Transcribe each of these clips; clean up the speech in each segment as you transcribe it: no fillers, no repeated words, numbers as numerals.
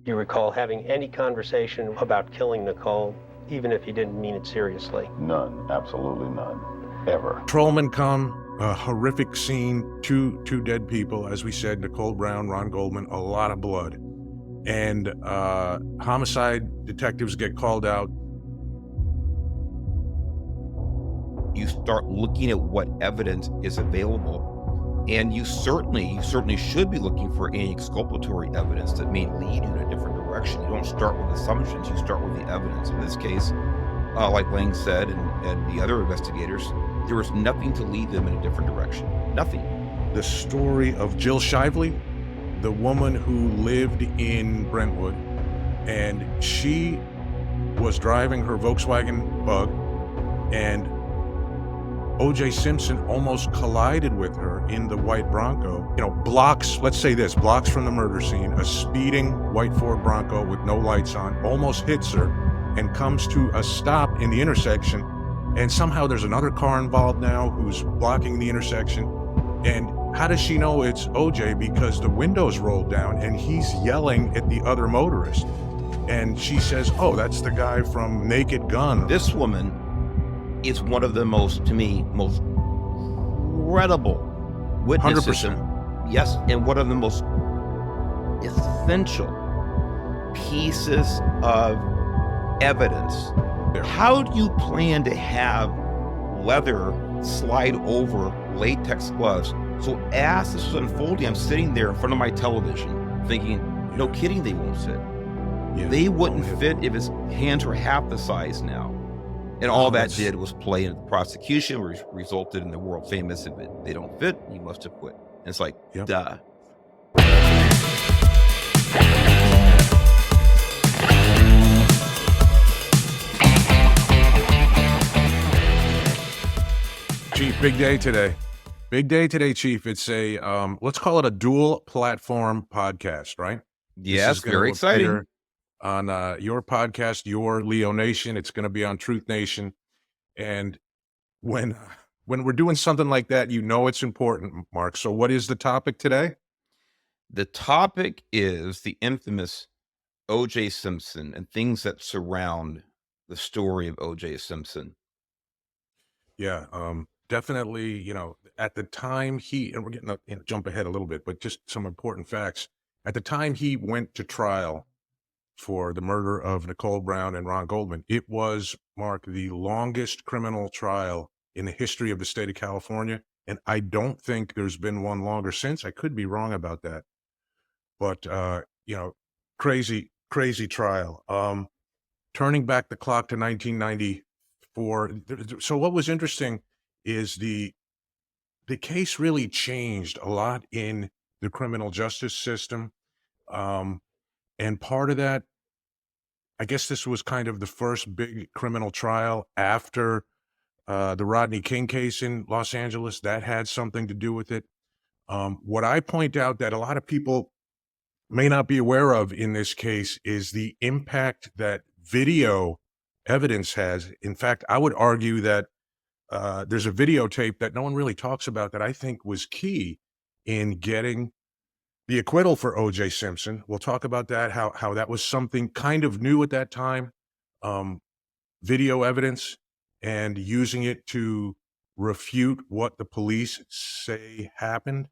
Do you recall having any conversation about killing Nicole, even if you didn't mean it seriously? None, absolutely none, ever. Patrolmen come, a horrific scene, two dead people, as we said, Nicole Brown, Ron Goldman, a lot of blood. And homicide detectives get called out. You start looking at what evidence is available, and you certainly should be looking for any exculpatory evidence that may lead you in a different direction. You don't start with assumptions, you start with the evidence. In this case, like Lang said, and the other investigators, there was nothing to lead them in a different direction. Nothing. The story of Jill Shively, the woman who lived in Brentwood, and she was driving her Volkswagen Bug, and OJ Simpson almost collided with her in the white Bronco. You know, blocks, let's say this, blocks from the murder scene, a speeding white Ford Bronco with no lights on almost hits her and comes to a stop in the intersection. And somehow there's another car involved now who's blocking the intersection. And how does she know it's OJ? Because the windows rolled down and he's yelling at the other motorist. And she says, oh, that's the guy from Naked Gun. This woman is one of the most, to me, most credible witnesses. 100%. Yes, and one of the most essential pieces of evidence. Yeah. How do you plan to have leather slide over latex gloves? So as this was unfolding, I'm sitting there in front of my television thinking, no kidding, they won't fit. Yeah. They wouldn't fit if his hands were half the size now. And all that did was play into the prosecution, which resulted in the world famous, if they don't fit, you must have quit. And it's like, duh. Chief, big day today. Big day today, Chief. It's a, let's call it a dual platform podcast, right? Yes, very exciting. On your podcast, Your Leo Nation. It's going to be on Truth Nation. And when we're doing something like that, you know it's important, Mark. So what is the topic today? The topic is the infamous OJ Simpson and things that surround the story of OJ Simpson. Yeah, definitely, you know, at the time and we're getting to jump ahead a little bit, but just some important facts. At the time he went to trial for the murder of Nicole Brown and Ron Goldman, it was, Mark, the longest criminal trial in the history of the state of California. And I don't think there's been one longer since. I could be wrong about that. But, you know, crazy trial. Turning back the clock to 1994. So what was interesting is the case really changed a lot in the criminal justice system. And part of that, I guess this was kind of the first big criminal trial after the Rodney King case in Los Angeles. That had something to do with it. What I point out that a lot of people may not be aware of in this case is the impact that video evidence has. In fact, I would argue that there's a videotape that no one really talks about that I think was key in getting the acquittal for OJ Simpson. We'll talk about that, how that was something kind of new at that time, video evidence and using it to refute what the police say happened.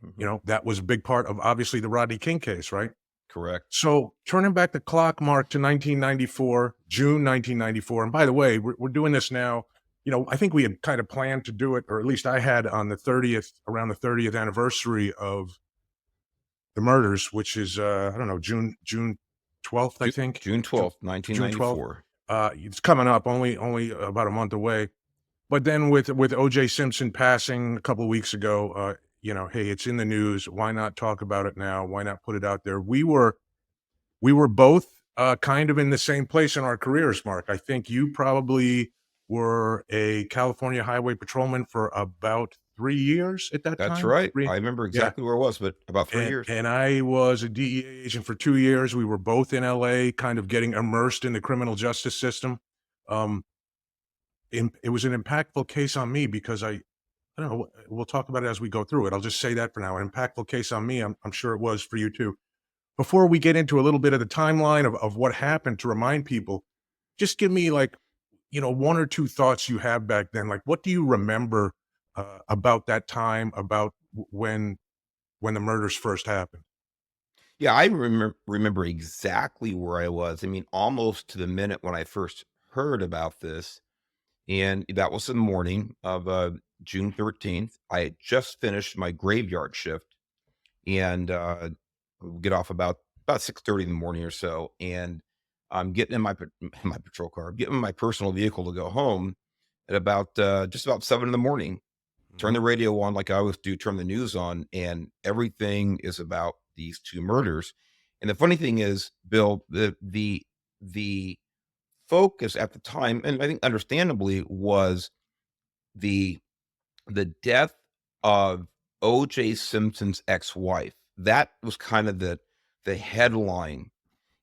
Mm-hmm. You know, that was a big part of obviously the Rodney King case, right? Correct. So turning back the clock, Mark, to 1994, June 1994. And by the way, we're doing this now. You know, I think we had kind of planned to do it, or at least I had on the 30th, around the 30th anniversary of the murders, which is, I don't know, June 12th, I think. June 12th, 1994. It's coming up, only about a month away. But then with OJ Simpson passing a couple of weeks ago, you know, hey, it's in the news. Why not talk about it now? Why not put it out there? We were both kind of in the same place in our careers, Mark. I think you probably were a California highway patrolman for about 3 years at that time. That's right. I remember exactly where it was, but about 3 years. And I was a DEA agent for 2 years. We were both in LA, kind of getting immersed in the criminal justice system. It was an impactful case on me because I don't know, we'll talk about it as we go through it. I'll just say that for now. An impactful case on me. I'm sure it was for you too. before we get into a little bit of the timeline of what happened, to remind people, just give me like, one or two thoughts you have back then. Like, what do you remember about that time, about when the murders first happened? Yeah, I remember exactly where I was. I mean, almost to the minute when I first heard about this, and that was the morning of June 13th. I had just finished my graveyard shift, and we'll get off about 6:30 in the morning or so, and I'm getting in my my patrol car, getting in my personal vehicle to go home at about just about 7 in the morning. Turn Hmm. the radio on like I always do, turn the news on, and everything is about these two murders. And the funny thing is, Bill, the focus at the time, and I think understandably, was the the death of OJ Simpson's ex-wife. That was kind of the headline,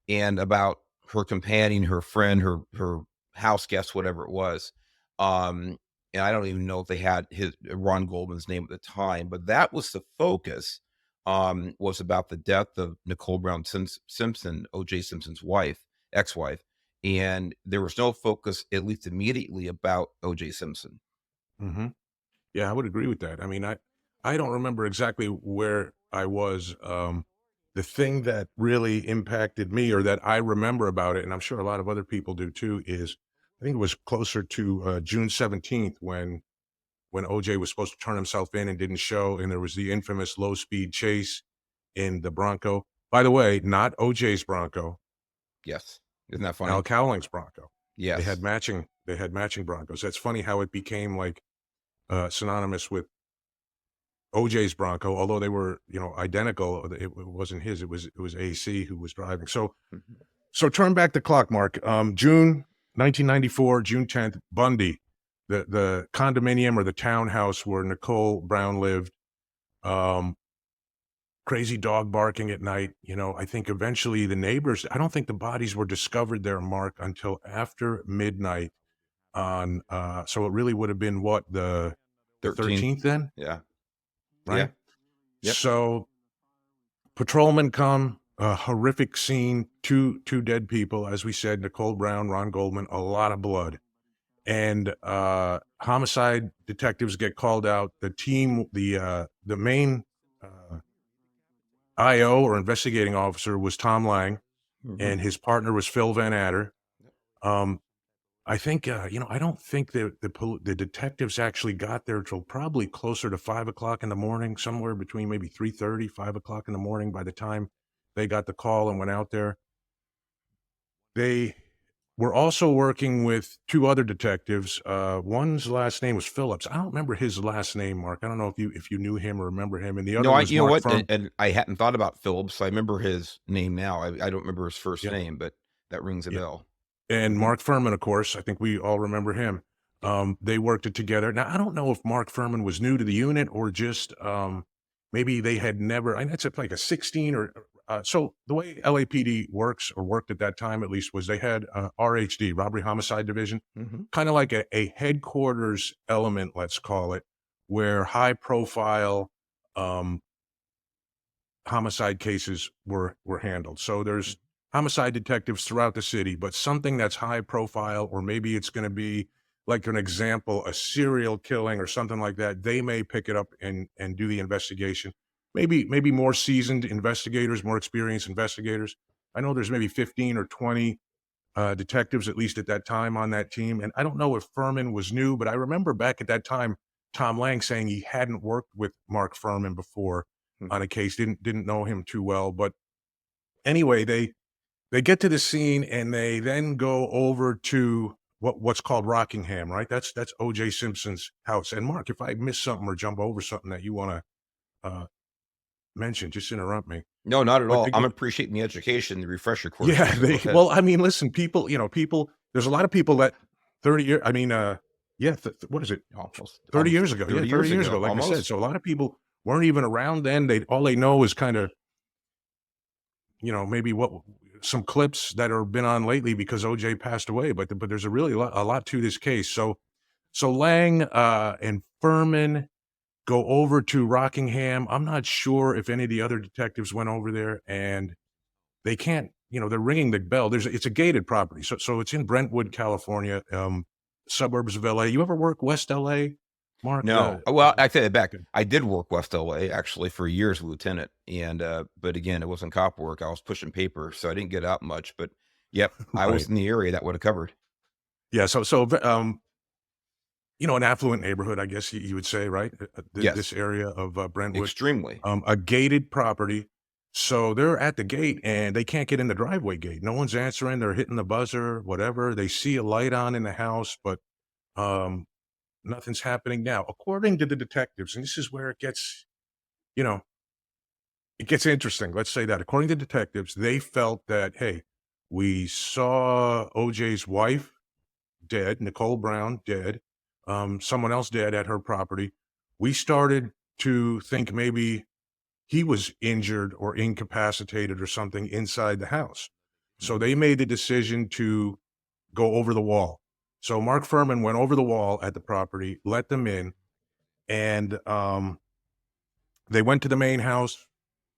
and about her companion, her friend, her house guest, whatever it was. Um, and I don't even know if they had his Ron Goldman's name at the time, but that was the focus. Was about the death of Nicole Brown Simpson, OJ Simpson's wife, ex-wife, and there was no focus, at least immediately, about OJ Simpson. Hmm. Yeah, I would agree with that. I mean, I don't remember exactly where I was. The thing that really impacted me, or that I remember about it, and I'm sure a lot of other people do too, is I think it was closer to June 17th, when OJ was supposed to turn himself in and didn't show, and there was the infamous low speed chase in the Bronco. By the way, not OJ's Bronco, Yes, isn't that Al funny? Cowling's Bronco. They had Yes. matching. They had matching Broncos. That's funny how it became like synonymous with OJ's Bronco, although they were, identical. It wasn't his. It was AC who was driving. So Mhm. turn back the clock, Mark. June 1994, June 10th, Bundy, the condominium or the townhouse where Nicole Brown lived. Um, Crazy dog barking at night. I think eventually the neighbors. I don't think the bodies were discovered there, Mark, until after midnight. So it really would have been what, the 13. 13th then, Yeah. Yeah. right? Yep. So patrolmen come, a horrific scene, two dead people, as we said, Nicole Brown, Ron Goldman, a lot of blood. And homicide detectives get called out. The team, the main IO, or investigating officer, was Tom Lang, Mhm. and his partner was Phil Van Adder. Um, I think, I don't think that the detectives actually got there till probably closer to 5 o'clock in the morning, somewhere between maybe 3:30, 5 o'clock in the morning. By the time they got the call and went out there, they were also working with two other detectives. One's last name was Phillips. I don't remember his last name, Mark. I don't know if you knew him or remember him. And the No, other was you know Mark what? Firm. And I hadn't thought about Phillips. I remember his name now. I don't remember his first Yeah, name, but that rings a yeah. bell. And Mhm. Mark Furhman, of course. I think we all remember him. Yep. They worked it together. Now, I don't know if Mark Furhman was new to the unit, or just maybe they had never. I know it's like a 16 or so. The way LAPD works, or worked at that time at least, was they had RHD, Robbery Homicide Division, Mhm. kind of like a headquarters element, let's call it, where high profile um, homicide cases were handled. So there's homicide detectives throughout the city, but something that's high profile, or maybe it's going to be like an example, a serial killing or something like that, they may pick it up and do the investigation. Maybe more seasoned investigators, more experienced investigators. I know there's maybe 15 or 20 detectives, at least at that time, on that team. And I don't know if Furman was new, but I remember back at that time, Tom Lang saying he hadn't worked with Mark Furman before Mhm. on a case, didn't know him too well. But anyway, they get to the scene, and they then go over to what's called Rockingham, right? That's OJ Simpson's house. And Mark, if I miss something or jump over something that you want to mention, just interrupt me. No, not at But all. they I'm go, appreciating the education, the refresher course yeah, here, so go ahead. well, I mean, listen, people, there's a lot of people that 30 years, I mean, yeah, what is it? Almost 30 almost years ago. Yeah, 30 30 years years ago, ago, like I said. almost. So a lot of people weren't even around then. All they know is kind of, maybe what some clips that are been on lately because OJ passed away, but there's a lot to this case. So Lang and Furman go over to Rockingham. I'm not sure if any of the other detectives went over there, and they can't, they're ringing the bell. It's a gated property. So it's in Brentwood, California, suburbs of LA. You ever work West LA, Mark? No. Well, I take it back. Okay. I did work West LA actually for years, lieutenant. And, but again, it wasn't cop work. I was pushing paper, so I didn't get out much, but yep, I was Right. in the area that would have covered. Yeah. So, an affluent neighborhood, I guess you would say, right? This Yes, area of Brentwood, extremely. a gated property. So they're at the gate and they can't get in the driveway gate. No one's answering. They're hitting the buzzer, whatever. They see a light on in the house, but um, nothing's happening now. According to the detectives, and this is where you know, it gets interesting. Let's say that. According to detectives, they felt that, hey, we saw OJ's wife dead, Nicole Brown dead, someone else dead at her property. We started to think maybe he was injured or incapacitated or something inside the house. So they made the decision to go over the wall. So Mark Furhman went over the wall at the property, let them in, and they went to the main house,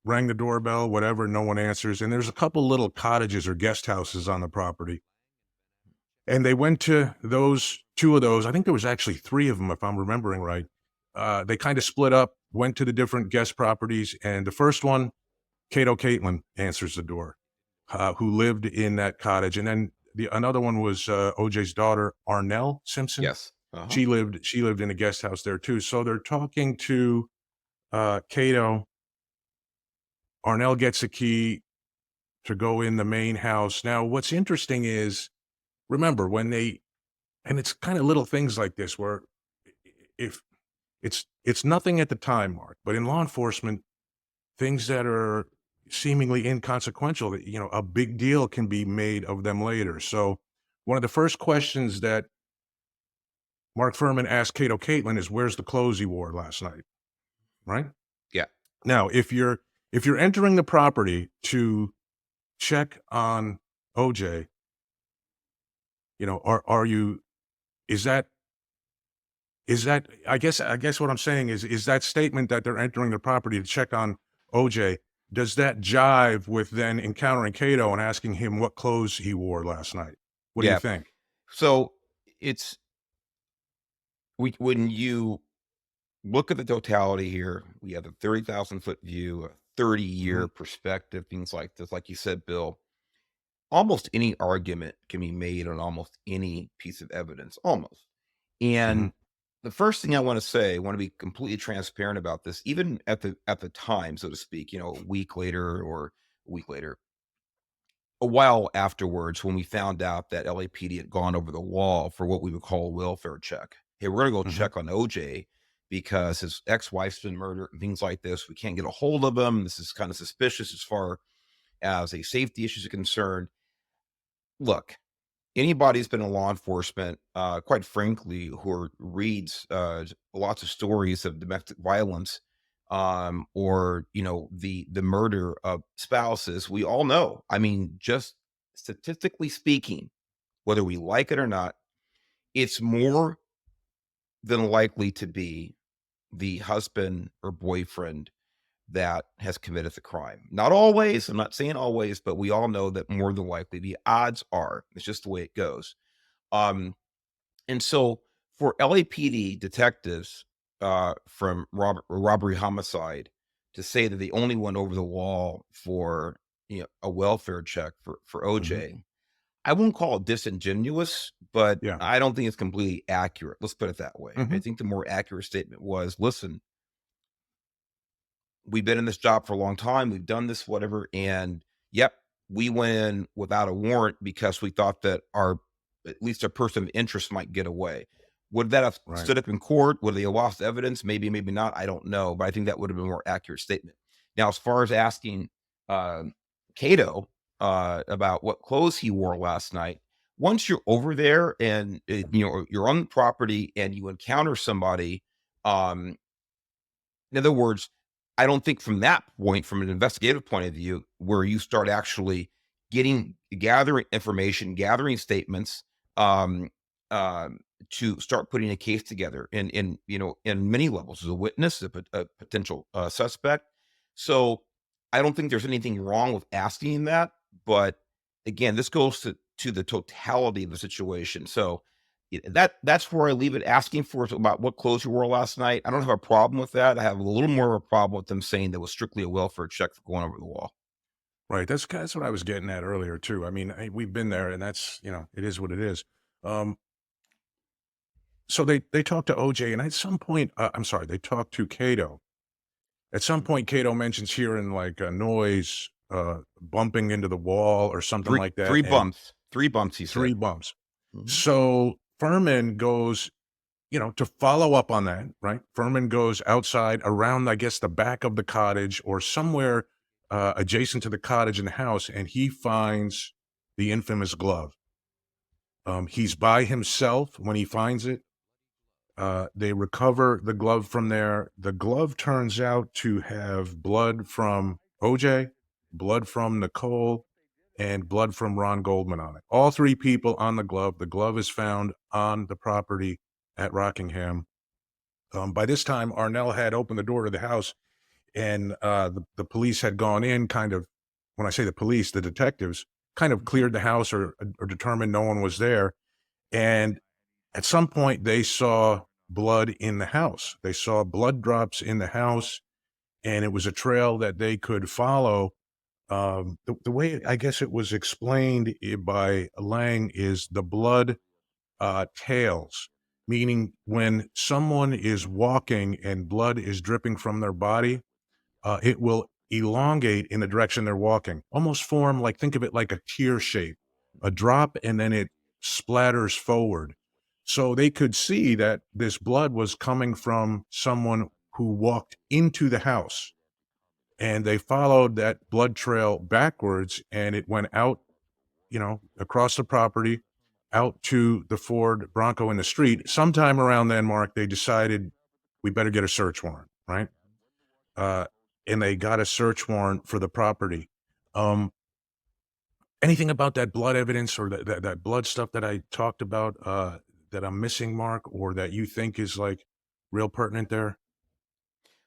rang the doorbell, whatever, no one answers. And there's a couple little cottages or guest houses on the property. And they went to two of those. I think there was actually three of them, if I'm remembering right. They kind of split up, went to the different guest properties. And the first one, Cato Caitlin answers the door, who lived in that cottage. And then another one was OJ's daughter, Arnell Simpson. Yes. Uh-huh. She lived in a guest house there too. So they're talking to Cato. Arnell gets a key to go in the main house. Now, what's interesting is, remember and it's kind of little things like this where if it's nothing at the time, Mark, but in law enforcement, things that are seemingly inconsequential, that, a big deal can be made of them later. So one of the first questions that Mark Furhman asked Cato Caitlin is, where's the clothes he wore last night? Right? Yeah. Now, if you're entering the property to check on OJ, is that I guess what I'm saying is that statement that they're entering the property to check on OJ, does that jive with then encountering Cato and asking him what clothes he wore last night? What do you Yeah. think? So it's when you look at the totality here, we have a 30,000-foot view, a 30-year perspective, things like this. Like you said, Bill, almost any argument can be made on almost any piece of evidence, almost. Mhm. And the first thing I want to say, I want to be completely transparent about this, even at the time, so to speak, a week later or a week later, a while afterwards, when we found out that LAPD had gone over the wall for what we would call a welfare check. Hey, we're going to go Mhm. check on OJ because his ex-wife's been murdered and things like this. We can't get a hold of him. This is kind of suspicious as far as a safety issue is concerned. Look, anybody who's been in law enforcement, quite frankly, reads lots of stories of domestic violence, or the murder of spouses, we all know. I mean, just statistically speaking, whether we like it or not, it's more than likely to be the husband or boyfriend that has committed the crime. Not always, I'm not saying always, but we all know that more than likely the odds are. It's just the way it goes. Um, and so for LAPD detectives from robbery homicide to say that they only went over the wall for a welfare check for Mhm. OJ, I wouldn't call it disingenuous, but Yeah. I don't think it's completely accurate. Let's put it that way. I Mhm. think the more accurate statement was, listen, we've been in this job for a long time. We've done this, whatever. And yep, we went in without a warrant because we thought that at least a person of interest might get away. Would that have Right. stood up in court? Would they have lost evidence? Maybe, maybe not. I don't know. But I think that would have been a more accurate statement. Now, as far as asking Cato about what clothes he wore last night, once you're over there and you're on the property and you encounter somebody, um, in other words, I don't think from that point, from an investigative point of view, where you start actually gathering information, gathering statements, um, um, to start putting a case together in many levels as a witness, a potential suspect. So I don't think there's anything wrong with asking that, but again, this goes to the totality of the situation. So that's where I leave it. Asking for about what clothes you wore last night. I don't have a problem with that. I have a little more of a problem with them saying that was strictly a welfare check for going over the wall. Right. That's what I was getting at earlier too. I mean, we've been there, and that's it is what it is. Um, so they talked to OJ, and at some point, I'm sorry, they talked to Cato. At some point, Cato mentions hearing like a noise, bumping into the wall or something like that, Three and bumps. 3 bumps, he three said. bumps. Mhm. So Furman goes, to follow up on that, right? Furman goes outside around, I guess, the back of the cottage or somewhere adjacent to the cottage and the house, and he finds the infamous glove. He's by himself when he finds it. They recover the glove from there. The glove turns out to have blood from OJ, blood from Nicole, and blood from Ron Goldman on it. All three people on the glove. The glove is found on the property at Rockingham. By this time, Arnell had opened the door to the house, and the police had gone in. Kind of, when I say the police, the detectives kind of cleared the house or determined no one was there. And at some point, they saw blood in the house. They saw blood drops in the house, and it was a trail that they could follow. The way I guess it was explained by Lang is the blood tails, meaning when someone is walking and blood is dripping from their body, it will elongate in the direction they're walking, almost form like, think of it like a tear shape, a drop, and then it splatters forward. So they could see that this blood was coming from someone who walked into the house, and they followed that blood trail backwards, and it went out, across the property, out to the Ford Bronco in the street. Sometime around then, Mark, they decided we better get a search warrant, right? Uh, and they got a search warrant for the property. Um, Anything about that blood evidence or that blood stuff that I talked about that I'm missing, Mark, or that you think is like real pertinent there?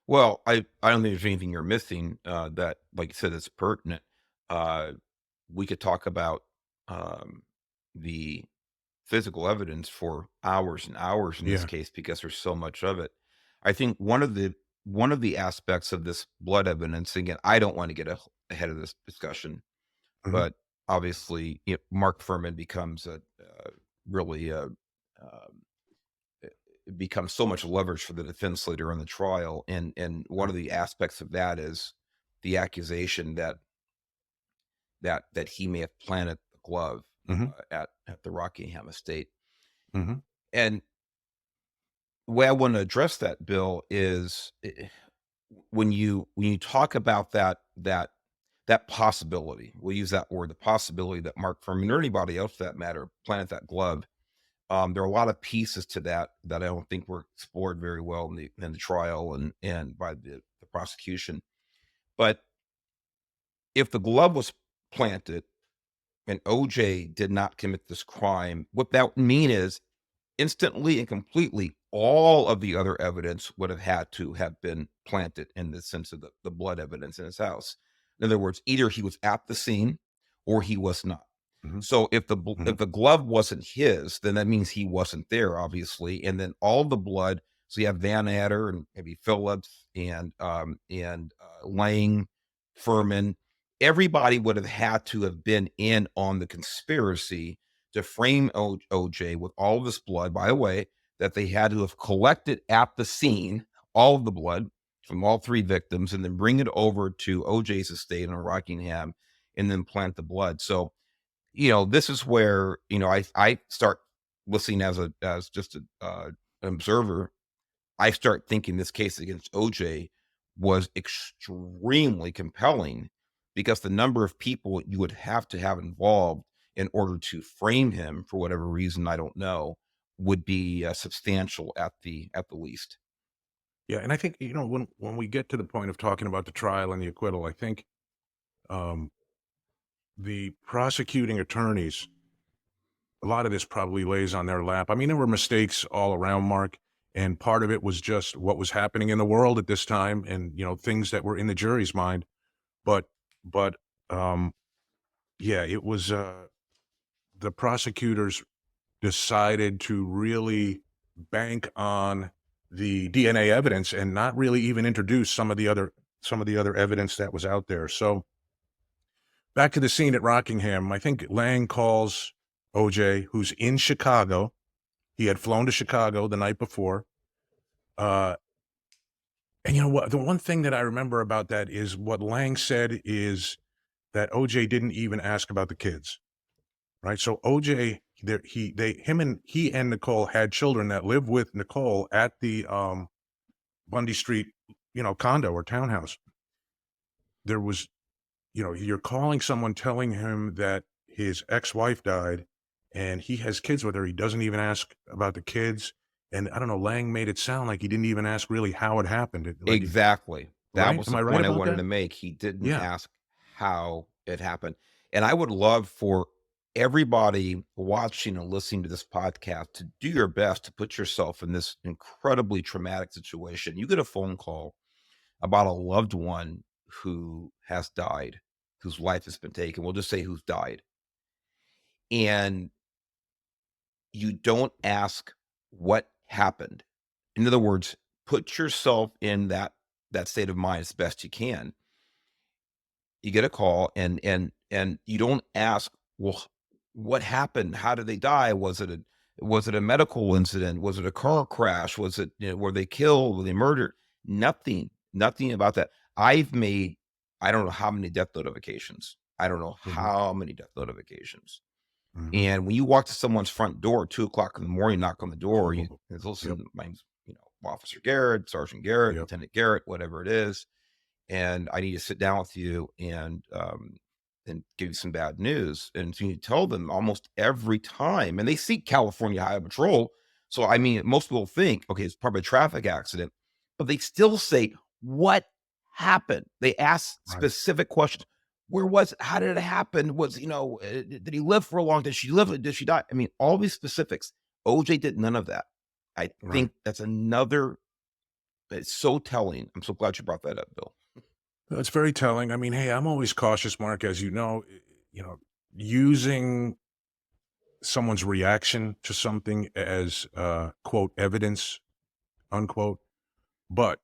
Well, I don't think there's anything you're missing that, like you said, that's pertinent. Uh, we could talk about the physical evidence for hours and hours in this Yeah. case because there's so much of it. I think one of the aspects of this blood evidence, again, I don't want to get ahead of this discussion, Hmm. but obviously, Mark Furman becomes a really um, it becomes so much leverage for the defense later in the trial, and one of the aspects of that is the accusation that he may have planted the glove Hmm. at the Rockingham estate. Hmm. And the way I want to address that, Bill, is when you talk about that possibility, we'll use that word, the possibility that Mark Furman or anybody else for that matter planted that glove. There are a lot of pieces to that I don't think were explored very well in the trial and by the prosecution. But if the glove was planted and OJ did not commit this crime, what that would mean is instantly and completely all of the other evidence would have had to have been planted in the sense of the blood evidence in his house. In other words, either he was at the scene or he was not. Hmm. So if Hmm. if the glove wasn't his, then that means he wasn't there, obviously. And then all the blood. So you have Van Adder and maybe Phillips and Lang, Furman. Everybody would have had to have been in on the conspiracy to frame OJ with all of this blood. By the way, that they had to have collected at the scene all of the blood from all three victims, and then bring it over to OJ's estate in Rockingham, and then plant the blood. So this is where, I start listening as just an observer. I start thinking this case against OJ was extremely compelling because the number of people you would have to have involved in order to frame him for whatever reason, I don't know, would be substantial at the least. Yeah, and I think when we get to the point of talking about the trial and the acquittal, I think um, the prosecuting attorneys, a lot of this probably lays on their lap. I mean, there were mistakes all around, Mark, and part of it was just what was happening in the world at this time, and things that were in the jury's mind. but yeah, it was the prosecutors decided to really bank on the DNA evidence and not really even introduce some of the other evidence that was out there. So back to the scene at Rockingham, I think Lang calls OJ, who's in Chicago. He had flown to Chicago the night before. And you know what? The one thing that I remember about that is what Lang said is that OJ didn't even ask about the kids, right? So OJ, he and Nicole had children that lived with Nicole at the Bundy Street, condo or townhouse. There was, you're calling someone telling him that his ex-wife died and he has kids with her. He doesn't even ask about the kids. And I don't know, Lang made it sound like he didn't even ask really how it happened. Exactly. That Right? was Am the I right point I about wanted that? to make. He didn't Yeah. ask how it happened. And I would love for everybody watching and listening to this podcast to do your best to put yourself in this incredibly traumatic situation. You get a phone call about a loved one who has died, whose life has been taken. We'll just say who's died. And you don't ask what happened. In other words, put yourself in that state of mind as best you can. You get a call and you don't ask, well, what happened? How did they die? Was it a medical incident? Was it a car crash? Was it, were they killed? Were they murdered? Nothing about that. I've made, I don't know how many death notifications. I don't know Mhm. how many death notifications. Mhm. And when you walk to someone's front door at 2 o'clock in the morning, knock on the door, you Oh, yep, listen, my name's, Officer Garrett, Sergeant Garrett, yep. Lieutenant Garrett, whatever it is. And I need to sit down with you and give you some bad news. And so you tell them almost every time, and they seek California Highway Patrol. So I mean, most people think, okay, it's probably a traffic accident, but they still say, what happened? They ask Right, specific questions. Where was it? How did it happen? Did he live for a long? Did she live? Did she die? I mean, all these specifics. OJ did none of that. I right. think that's another. It's so telling. I'm so glad you brought that up, Bill. That's very telling. I mean, hey, I'm always cautious, Mark, as you know, using someone's reaction to something as quote evidence, unquote. But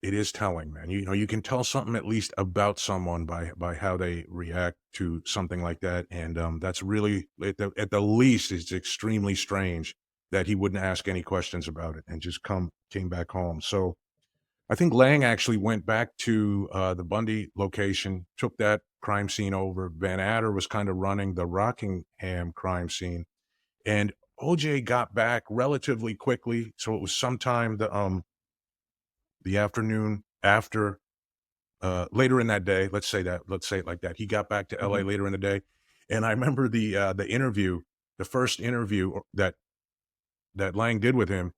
it is telling, man. You can tell something at least about someone by how they react to something like that, and that's really at the least it's extremely strange that he wouldn't ask any questions about it and just came back home. So I think Lang actually went back to the Bundy location, took that crime scene over. Van Adder was kind of running the Rockingham crime scene, and OJ got back relatively quickly. So it was sometime the afternoon after later in that day. Let's say it like that. He got back to LA Mhm. later in the day, and I remember the interview, the first interview that Lang did with him.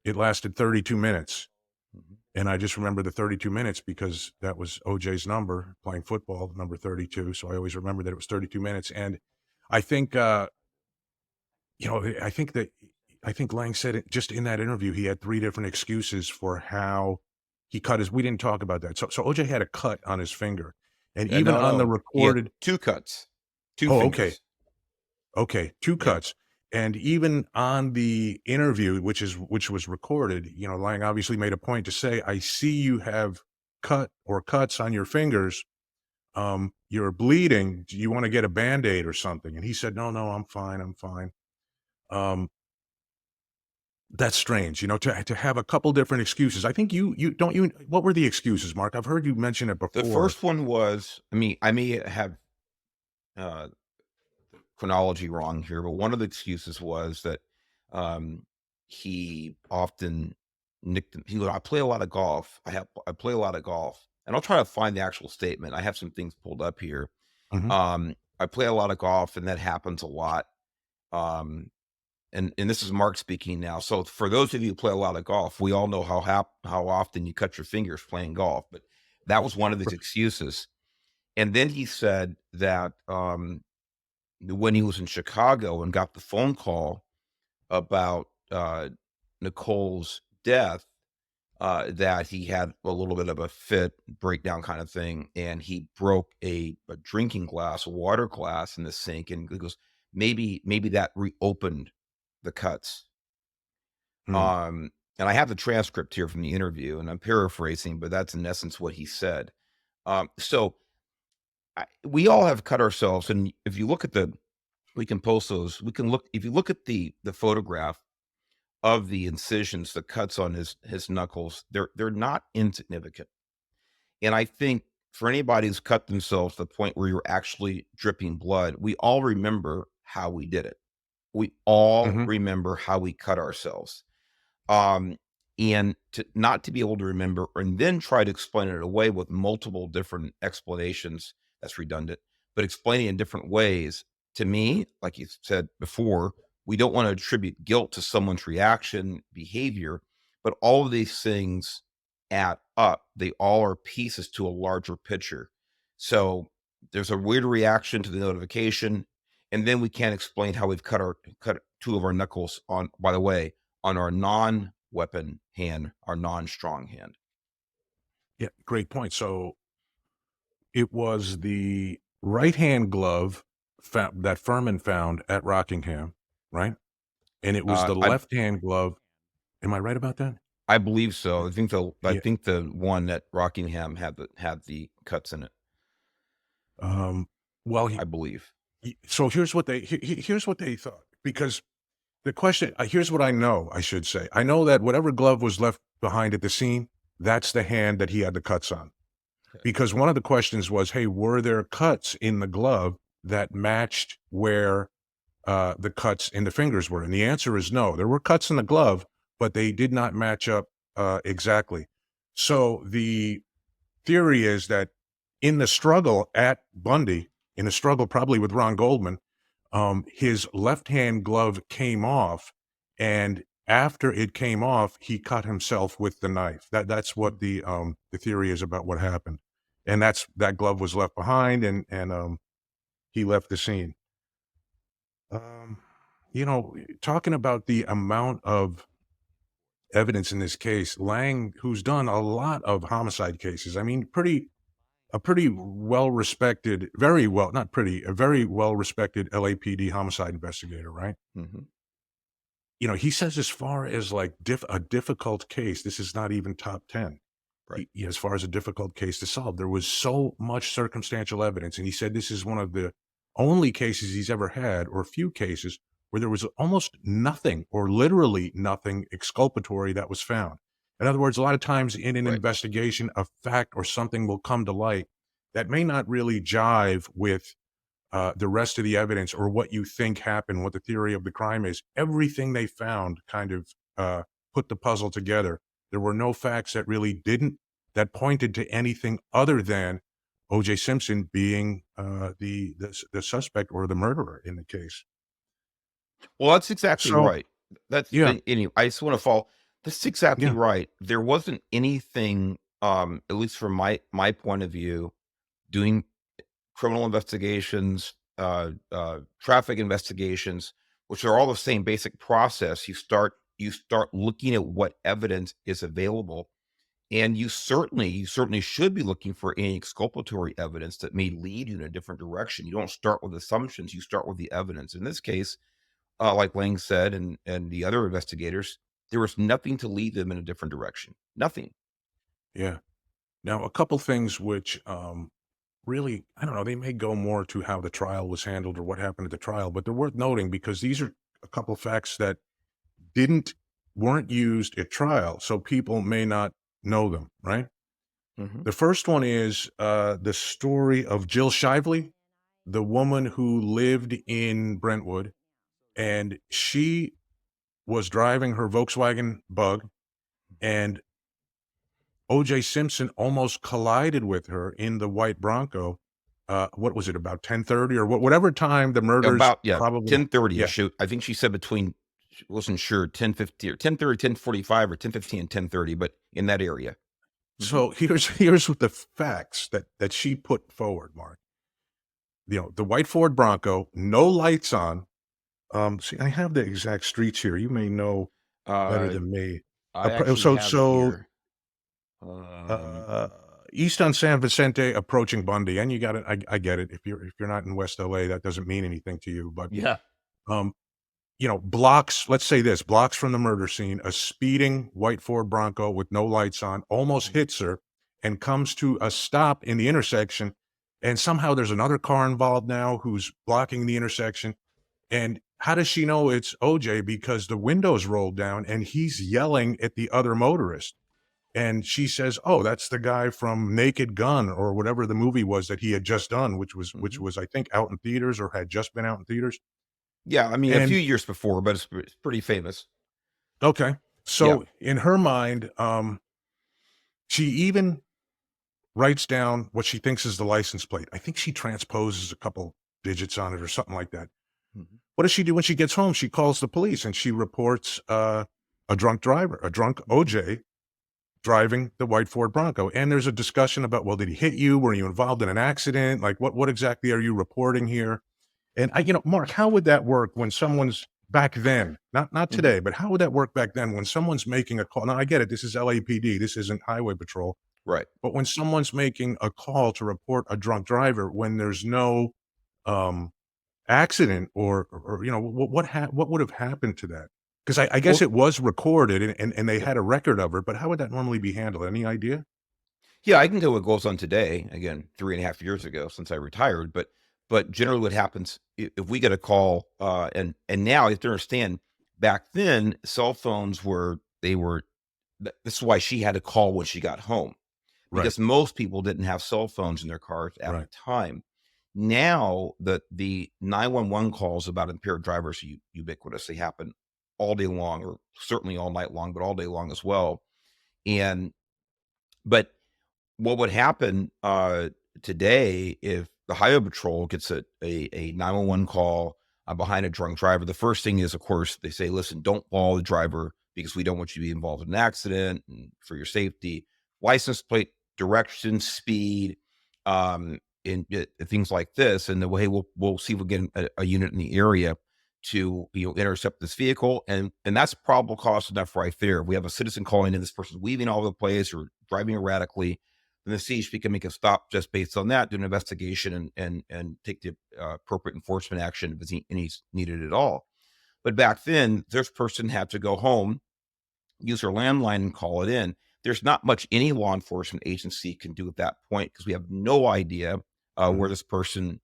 It lasted 32 minutes. Mhm. And I just remember the 32 minutes because that was OJ's number playing football, number 32. So I always remember that it was 32 minutes. And I think, I think Lang said it just in that interview, he had three different excuses for how he cut we didn't talk about that. So OJ had a cut on his finger. And even No, on the no. He had recorded, 2 cuts, 2 oh, okay. fingers. Okay, 2 Yeah. cuts, and even on the interview, which was recorded, Lang obviously made a point to say, "I see you have cuts on your fingers, you're bleeding, do you wanna get a Band-Aid or something?" And he said, "No, no, I'm fine, I'm fine." Um, that's strange, to have a couple different excuses. I think you don't you what were the excuses, Mark? I've heard you mention it The before. first one was, I may have, uh, chronology wrong here, but one of the excuses was that, um, he often nicked him he would, "I play a lot of golf. I play a lot of golf." And I'll try to find the actual statement. I have some things pulled up here. Mhm. "I play a lot of golf, and that happens a lot." Um and this is Mark speaking now. So for those of you who play a lot of golf, we all know how often you cut your fingers playing golf, but that was one of his excuses. And then he said that when he was in Chicago and got the phone call about Nicole's death, that he had a little bit of a fit breakdown kind of thing, and he broke a drinking glass, a water glass in the sink, and he goes, maybe that reopened the cuts. Hmm. Um, and I have the transcript here from the interview, and I'm paraphrasing, but that's in essence what he said. So we all have cut ourselves, and if you look at we can post those. We can look if you look at the photograph of the incisions, the cuts on his knuckles, they're not insignificant. And I think for anybody who's cut themselves to the point where you're actually dripping blood, we all remember how we did it. We all Hmm. remember how we cut ourselves. Um, and to not to be able to remember and then try to explain it away with multiple different explanations, that's redundant, but explaining in different ways, to me, like you said before, we don't want to attribute guilt to someone's reaction, behavior, but all of these things add up. They all are pieces to a larger picture. So there's a weird reaction to the notification, and then we can't explain how we've cut two of our knuckles on, by the way, on our non-weapon hand, our non-strong hand. Yeah, great point. So it was the right hand glove that Furman found at Rockingham, right? And it was Uh, the I left hand glove. Am I right about that? I believe so. I Yeah. think the one at Rockingham had the cuts in it. Um, well, I believe. so here's what they thought, because the question, here's what I know, I should say. I know that whatever glove was left behind at the scene, that's the hand that he had the cuts on. Okay. Because one of the questions was, hey, were there cuts in the glove that matched where the cuts in the fingers were? And the answer is no. There were cuts in the glove, but they did not match up exactly. So the theory is that in the struggle at Bundy, in the struggle probably with Ron Goldman, his left hand glove came off, and after it came off, he cut himself with the knife. That's what the theory is about what happened, and that glove was left behind, and he left the scene. Um, talking about the amount of evidence in this case, Lang, who's done a lot of homicide cases, I mean, a pretty well respected, very well, not pretty, a very well respected LAPD homicide investigator, right? Hmm. He says as far as like a difficult case, this is not even top 10. Right. As far as a difficult case to solve, there was so much circumstantial evidence. And he said this is one of the only cases he's ever had, or a few cases, where there was almost nothing or literally nothing exculpatory that was found. In other words, a lot of times in an Right. investigation, a fact or something will come to light that may not really jive with the rest of the evidence or what you think happened, what the theory of the crime is. Everything they found kind of put the puzzle together. There were no facts that really didn't, that pointed to anything other than OJ Simpson being the suspect or the murderer in the case. Well, that's exactly So right. That's yeah, anyway. I just want to follow. That's exactly yeah, right. There wasn't anything, at least from my point of view, doing criminal investigations, traffic investigations, which are all the same basic process. You start looking at what evidence is available, and you certainly should be looking for any exculpatory evidence that may lead you in a different direction. You don't start with assumptions; you start with the evidence. In this case, like Lang said, and the other investigators, there was nothing to lead them in a different direction. Nothing. yeah. Now, a couple things which really, I don't know, they may go more to how the trial was handled or what happened at the trial, but they're worth noting because these are a couple facts that didn't weren't used at trial, so people may not know them, right? Hmm. The first one is the story of Jill Shively, the woman who lived in Brentwood, and she was driving her Volkswagen Bug, and OJ Simpson almost collided with her in the white Bronco. What was it, about 10:30 or whatever time the murders About, yeah, probably? 10:30. Yeah. Shoot, I think she said between. She wasn't sure 10:50 or 10:30, 10:45 or 10:15 and 10:30, but in that area. Hmm. So here's what the facts that she put forward, Mark. The white Ford Bronco, no lights on. See, I have the exact streets here. You may know better Uh, than me. I actually So have it here. Um, East on San Vicente approaching Bundy, and you got it. I get it. If you're not in West LA, that doesn't mean anything to you. But yeah. um, blocks. Let's say this: blocks from the murder scene, a speeding white Ford Bronco with no lights on almost hits her and comes to a stop in the intersection. And somehow there's another car involved now who's blocking the intersection. And how does she know it's OJ? Because the windows rolled down and he's yelling at the other motorist. And she says, "Oh, that's the guy from Naked Gun," or whatever the movie was that he had just done, which was I think out in theaters or had just been out in theaters. Yeah, I mean, a few And years before, but it's pretty famous. okay, Yeah. so in her mind, she even writes down what she thinks is the license plate. I think she transposes a couple digits on it or something like that. Mhm. What does she do when she gets home? She calls the police and she reports a drunk driver, a drunk OJ driving the white Ford Bronco. And there's a discussion about, well, did he hit you? Were you involved in an accident? Like, what exactly are you reporting here? And Mark, how would that work when someone's back then, not Mhm. today, but how would that work back then when someone's making a call? Now, I get it. This is LAPD. This isn't Highway Patrol. Right. But when someone's making a call to report a drunk driver, when there's no um, accident or what would have happened to that? Because I guess Well, it was recorded and they had a record of it, but how would that normally be handled? Any idea? yeah, I can tell what goes on today. Again, 3.5 years ago since I retired, but generally what happens if we get a call, and now you have to understand, back then, cell phones were this is why she had to call when she got home, Right, because most people didn't have cell phones in their cars at the right. time. Now, the 911 calls about impaired drivers are ubiquitous. They happen all day long, or certainly all night long, but all day long as well. And but what would happen today if the highway patrol gets a 911 call behind a drunk driver? The first thing is, of course, they say, listen, don't follow the driver because we don't want you to be involved in an accident and for your safety. License plate, direction, speed, things like this. And the way we'll see if we get a unit in the area to intercept this vehicle, and that's probable cause enough right there. We have a citizen calling in, this person's weaving all over the place or driving erratically, then the CHP can make a stop just based on that, do an investigation, and take the appropriate enforcement action if it's needed at all. But back then, this person had to go home, use their landline, and call it in. There's not much any law enforcement agency can do at that point because we have no idea where Mhm. this person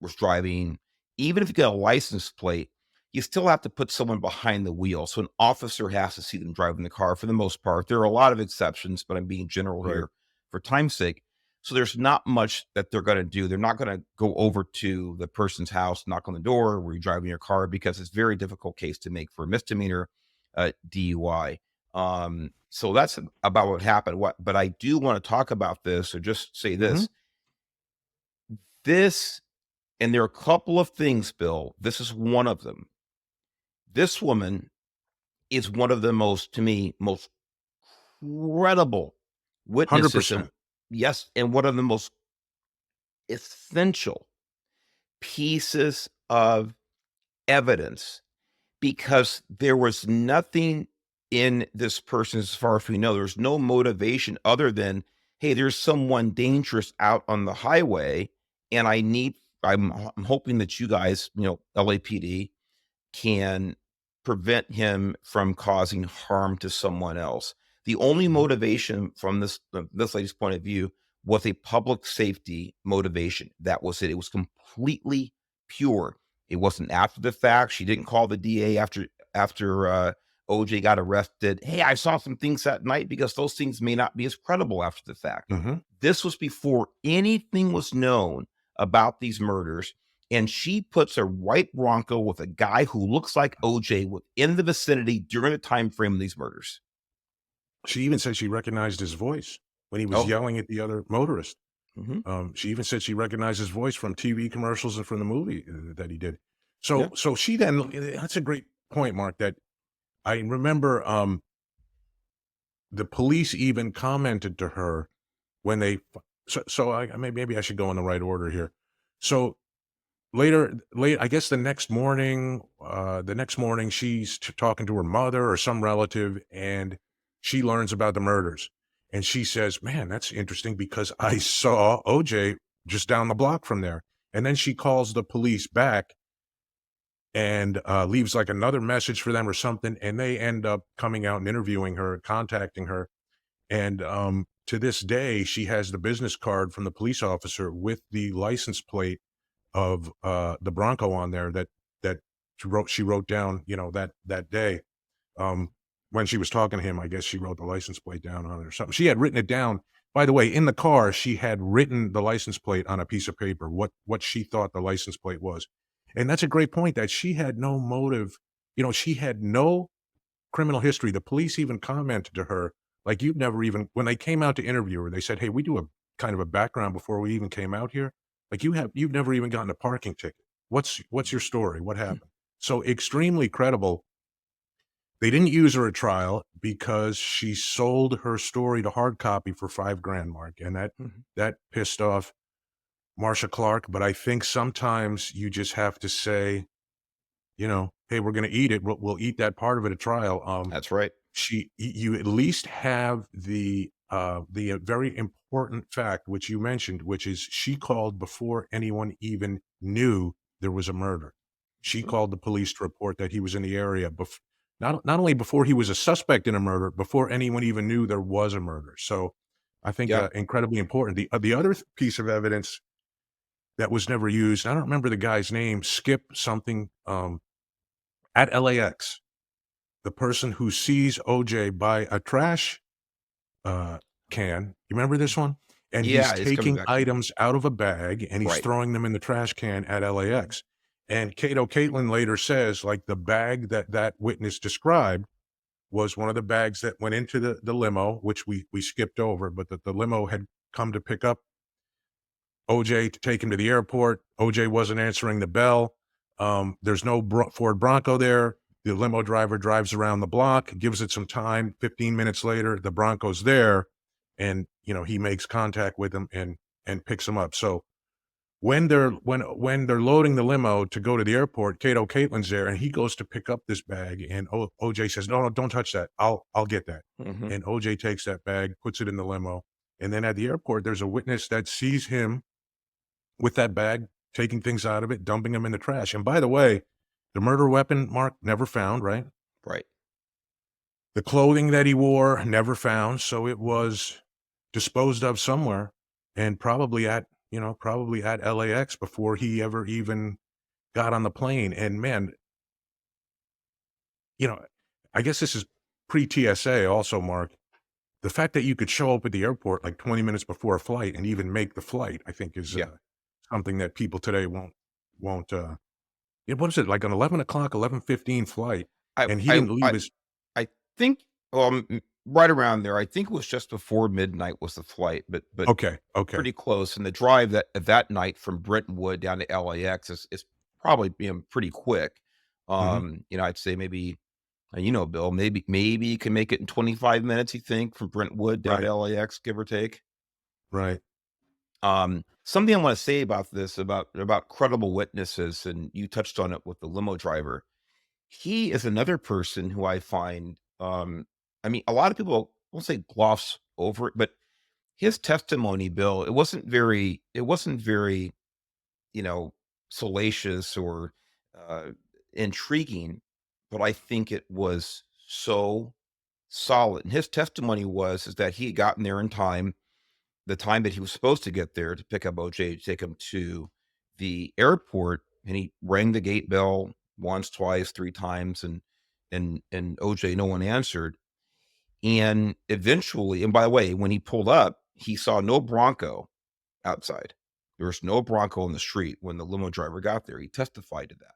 was driving. Even if you get a license plate, you still have to put someone behind the wheel. So an officer has to see them driving the car for the most part. There are a lot of exceptions, but I'm being general Right. here for time's sake. So there's not much that they're going to do. They're not going to go over to the person's house, knock on the door where you're driving your car, because it's a very difficult case to make for a misdemeanor DUI. So that's about what happened. But I do want to talk about this, or just say Mhm. this. This And there are a couple of things, Bill. This is one of them. This woman is one of the most, to me, most credible witnesses, and 100%. yes, and one of the most essential pieces of evidence, because there was nothing in this person, as far as we know. There's no motivation other than, hey, there's someone dangerous out on the highway, and I'm hoping that you guys, LAPD, can prevent him from causing harm to someone else. The only Mhm. motivation from this lady's point of view was a public safety motivation. That was it. It was completely pure. It wasn't after the fact. She didn't call the DA after OJ got arrested. Hey, I saw some things that night, because those things may not be as credible after the fact. Mhm. This was before anything was known about these murders, and she puts a white Bronco with a guy who looks like OJ within the vicinity during the time frame of these murders. She even said she recognized his voice when he was Oh, yelling at the other motorist. mhm, She even said she recognized his voice from TV commercials and from the movie that he did. yeah, So she then, that's a great point, Mark, that I remember, the police even commented to her when they maybe I should go in the right order here. So late I guess the next morning she's talking to her mother or some relative, and she learns about the murders. And she says, man, that's interesting because I saw OJ just down the block from there. And then she calls the police back and leaves like another message for them or something. And they end up coming out and interviewing her, contacting her. And to this day, she has the business card from the police officer with the license plate of the Bronco on there that she wrote down, that day. When she was talking to him, I guess she wrote the license plate down on it or something. She had written it down. By the way, in the car, she had written the license plate on a piece of paper, what she thought the license plate was. And that's a great point, that she had no motive. She had no criminal history. The police even commented to her, like, you've never even, when they came out to interview her, they said, hey, we do a kind of a background before we even came out here. Like, you've never even gotten a parking ticket. What's your story? What happened? So extremely credible. They didn't use her at trial because she sold her story to hard copy for $5,000, Mark. And that pissed off Marsha Clark. But I think sometimes you just have to say, hey, we're going to eat it. We'll eat that part of it at trial. That's right. You at least have the very important fact, which you mentioned, which is she called before anyone even knew there was a murder. She called the police to report that he was in the area, not only before he was a suspect in a murder, before anyone even knew there was a murder. So I think incredibly important. The other piece of evidence that was never used, I don't remember the guy's name, Skip something, at LAX. The person who sees OJ buy a trash can, you remember this one? And Yeah, he's it's coming taking back to me. items out of a bag and he's Right. throwing them in the trash can at LAX. And Caitlin later says, like, the bag that witness described was one of the bags that went into the limo, which we skipped over, but that the limo had come to pick up OJ to take him to the airport. OJ wasn't answering the bell. There's no Ford Bronco there. The limo driver drives around the block, gives it some time. 15 minutes later, the Bronco's there, and he makes contact with him and picks him up. So when they're loading the limo to go to the airport, Caitlin's there, and he goes to pick up this bag, and OJ says, "No, don't touch that. I'll get that." Mhm. And OJ takes that bag, puts it in the limo, and then at the airport, there's a witness that sees him with that bag, taking things out of it, dumping them in the trash. And by the way, the murder weapon, Mark, never found, right? Right. The clothing that he wore, never found. So it was disposed of somewhere, and probably at LAX before he ever even got on the plane. And man, I guess this is pre-TSA also, Mark. The fact that you could show up at the airport like 20 minutes before a flight and even make the flight, I think is something that people today won't what is it, like an 11 o'clock, 11:15 flight, I and he I didn't leave I his I think, right around there. I think it was just before midnight was the flight, but okay. pretty close. And the drive that night from Brentwood down to LAX is probably being pretty quick. Mhm. I'd say maybe, Bill, maybe you can make it in 25 minutes, you think, from Brentwood down Right, to LAX, give or take. right. Something I want to say about this, about credible witnesses, and you touched on it with the limo driver. He is another person who I find, I mean, a lot of people won't say gloss over it, but his testimony, Bill, it wasn't very, you know, salacious or uh, intriguing, but I think it was so solid. And his testimony is that he had gotten there in time, the time that he was supposed to get there to pick up OJ to take him to the airport, and he rang the gate bell once, twice, three times, and OJ, no one answered. And eventually, and by the way, when he pulled up, he saw no Bronco outside. There was no Bronco in the street when the limo driver got there. He testified to that.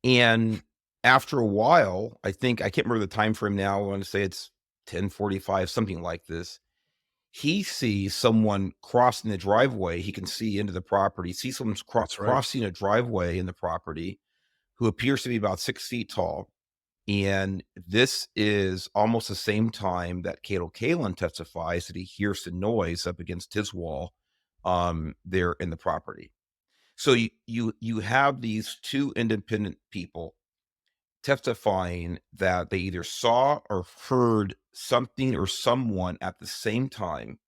And after a while, I can't remember the time frame now. I want to say it's 10:45, something like this. He sees someone crossing the driveway. He can see into the property. Sees someone That's right. crossing a driveway in the property who appears to be about 6 feet tall. And this is almost the same time that Kalin testifies that he hears the noise up against his wall there in the property. So you have these two independent people testifying that they either saw or heard something or someone at the same time.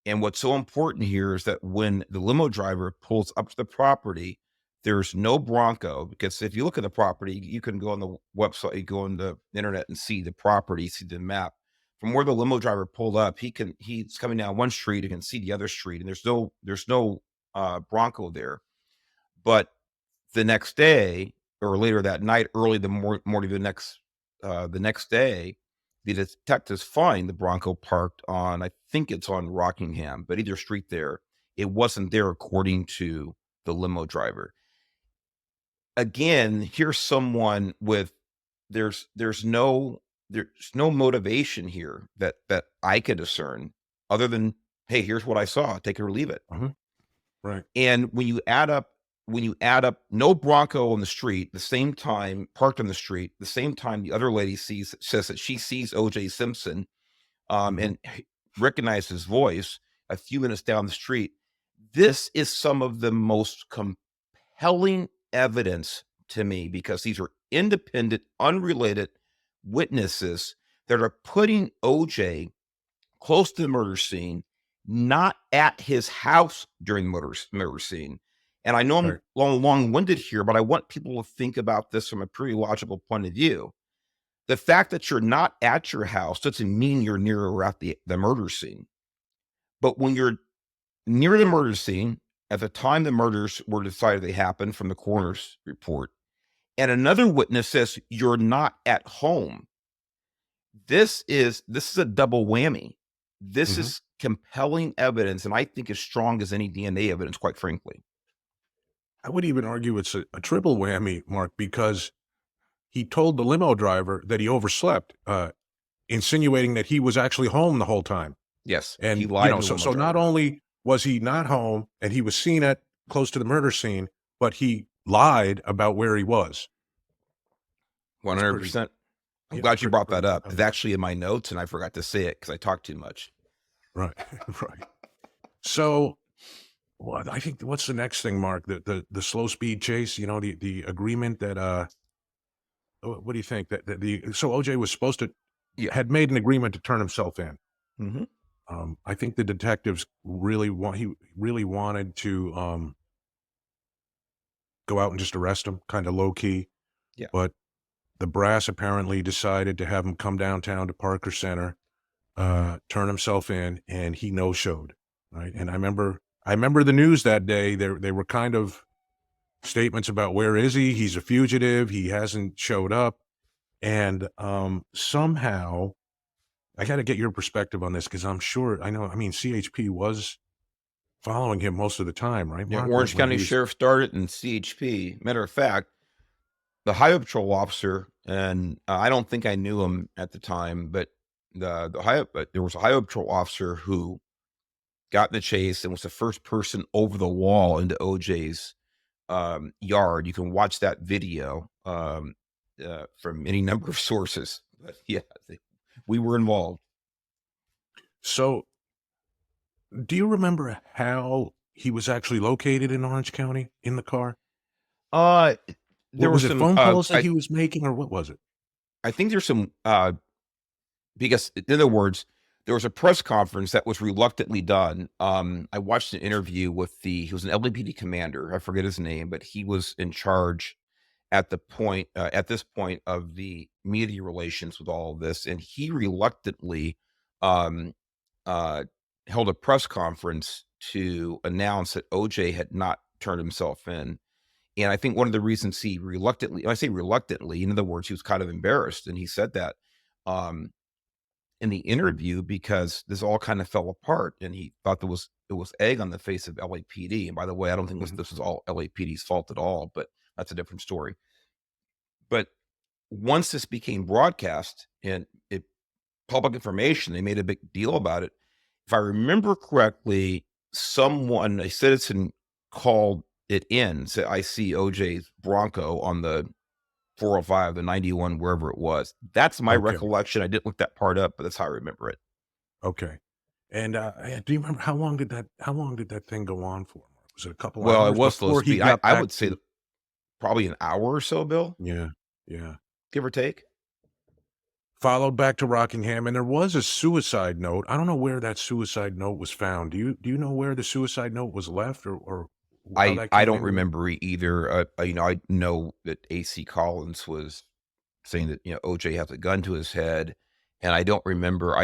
And what's so important here is that when the limo driver pulls up to the property, there's no Bronco, because if you look at the property, you can go on the website, you go on the internet and see the property, see the map. From where the limo driver pulled up, he's coming down one street, he can see the other street, and there's no Bronco there. But the next day or later that night, early the morning the next day, the detectives find the Bronco parked on, I think it's on Rockingham, but either street there. It wasn't there according to the limo driver. Again, here's someone with there's no motivation here that I could discern other than, hey, here's what I saw, take it or leave it. Right. And when you add up no Bronco on the street, the same time parked on the street, the same time the other lady says that she sees OJ Simpson and recognizes his voice a few minutes down the street. This is some of the most compelling evidence to me, because these are independent, unrelated witnesses that are putting OJ close to the murder scene, not at his house during the murder scene. And I know I'm long-winded here, but I want people to think about this from a pretty logical point of view. The fact that you're not at your house doesn't mean you're near or at the murder scene. But when you're near the murder scene, at the time the murders were decided they happened from the coroner's report, and another witness says you're not at home, this is a double whammy. This is compelling evidence, and I think as strong as any DNA evidence, quite frankly. I would even argue it's a triple whammy, Mark, because he told the limo driver that he overslept, insinuating that he was actually home the whole time. Yes, And he lied to the so limo not driver. only was he not home and he was seen at close to the murder scene, but he lied about where he was. 100%. I'm glad you brought that up. It's actually in my notes, and I forgot to say it because I talked too much. Right, right. So, well, I think what's the next thing, Mark? The slow speed chase. You know, the agreement that what do you think that so OJ was supposed to had made an agreement to turn himself in. I think the detectives really wanted to go out and just arrest him, kind of low key. Yeah. But the brass apparently decided to have him come downtown to Parker Center, turn himself in, and he no-showed. Right. And I remember the news that day. They were kind of statements about, where is he? He's a fugitive. He hasn't showed up. And somehow, I got to get your perspective on this, because I mean, CHP was following him most of the time, right? Yeah, Mark? Orange County Sheriff started in CHP. Matter of fact, the Highway Patrol officer, and I don't think I knew him at the time, but there was a Highway Patrol officer who got in the chase and was the first person over the wall into OJ's yard. You can watch that video from any number of sources. But yeah, we were involved. So, do you remember how he was actually located in Orange County in the car? There was were it some phone calls that he was making, or what was it? I think there's some because in other words, there was a press conference that was reluctantly done. I watched an interview with he was an LAPD commander. I forget his name, but he was in charge at this point of the media relations with all of this. And he reluctantly held a press conference to announce that OJ had not turned himself in. And I think one of the reasons he reluctantly, I say reluctantly, in other words, he was kind of embarrassed. And he said that in the interview, because this all kind of fell apart, and he thought it was egg on the face of LAPD. And by the way, I don't think this was all LAPD's fault at all, but that's a different story. But once this became broadcast and public information, they made a big deal about it. If I remember correctly, a citizen called it in, said, I see OJ's Bronco on the 405, the 91, wherever it was. That's my recollection. I didn't look that part up, but that's how I remember it. Okay. And do you remember how long did that thing go on for? Was it a couple hours? Well, it was before supposed to be. I would say probably an hour or so, Bill. Yeah. Yeah. give or take. Followed back to Rockingham, and there was a suicide note. I don't know where that suicide note was found. Do you know where the suicide note was left, or how that I came don't in with it? remember either. I know that AC Collins was saying that, OJ has a gun to his head, and I don't remember.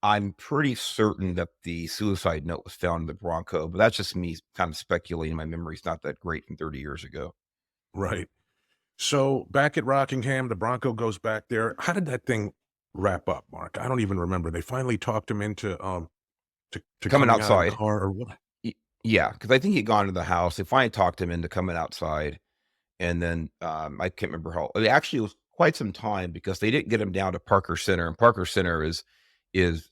I'm pretty certain that the suicide note was found in the Bronco, but that's just me kind of speculating. My memory's not that great from 30 years ago. Right. So back at Rockingham, the Bronco goes back there. How did that thing wrap up, Mark? I don't even remember. They finally talked him into to Coming coming out of the outside. car or what? Y Yeah, because I think he'd gone to the house. They finally talked him into coming outside, and then, I can't remember how it actually was quite some time because they didn't get him down to Parker Center, and Parker Center is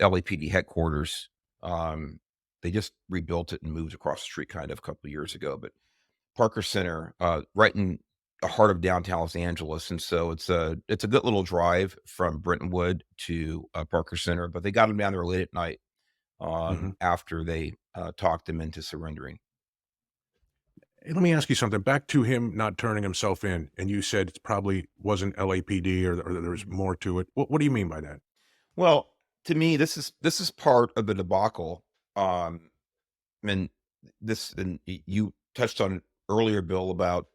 LAPD headquarters. Um, they just rebuilt it and moved across the street kind of a couple of years ago, but Parker Center, right in the heart of downtown Los Angeles, and so it's a good little drive from Brentwood to, Parker Center, but they got him down there late at night, Mhm. after they, talked him into surrendering. Hey, let me ask you something. Back to him not turning himself in, and you said it probably wasn't LAPD or there's more to it. What do you mean by that? Well, to me, this is part of the debacle. Um, and you touched on it earlier, Bill, about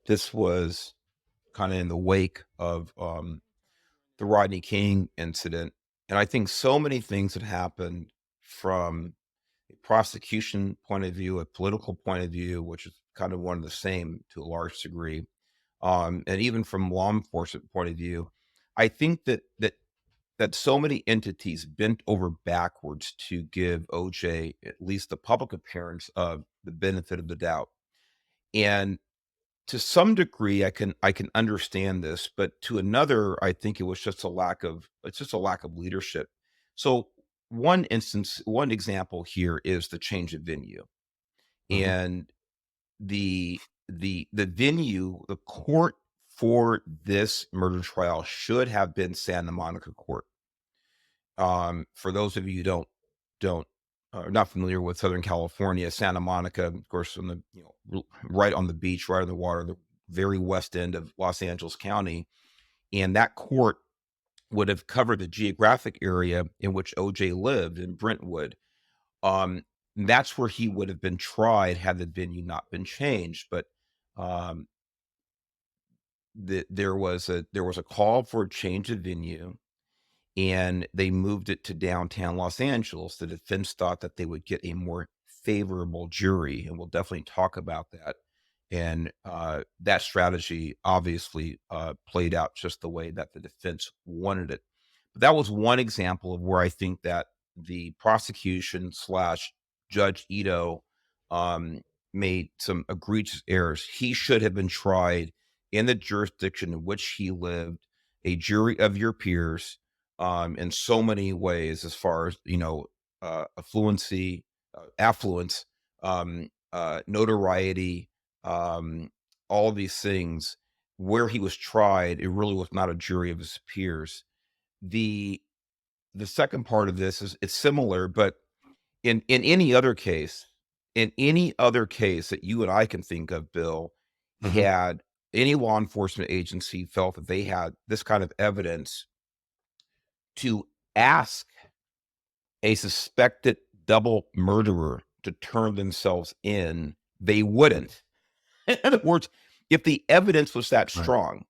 this was kind of in the wake of the Rodney King incident, and I think so many things had happened from a prosecution point of view, a political point of view, which is kind of one of the same to a large degree, and even from law enforcement point of view. I think that so many entities bent over backwards to give OJ at least the public appearance of the benefit of the doubt. And to some degree, I can understand this, but to another, I think it was just a lack of leadership. So one example here is the change of venue. Mhm. And the venue, the court for this murder trial should have been Santa Monica Court. For those of you who don't are not familiar with Southern California, Santa Monica, of course, on the right on the beach, right on the water, the very west end of Los Angeles County, and that court would have covered the geographic area in which OJ lived in Brentwood. Um, that's where he would have been tried had the venue not been changed. But um, there was a call for a change of venue, and they moved it to downtown Los Angeles. The defense thought that they would get a more favorable jury, and we'll definitely talk about that. And that strategy obviously played out just the way that the defense wanted it. But that was one example of where I think that the prosecution slash Judge Ito um, made some egregious errors. He should have been tried in the jurisdiction in which he lived, a jury of your peers, in so many ways, as far as affluency, affluence, notoriety, um, all these things. Where he was tried, it really was not a jury of his peers. The the second part of this is it's similar, but in any other case that you and I can think of, Bill, Mhm. had any law enforcement agency felt that they had this kind of evidence to ask a suspected double murderer to turn themselves in, they wouldn't. In other words, if the evidence was that Right. strong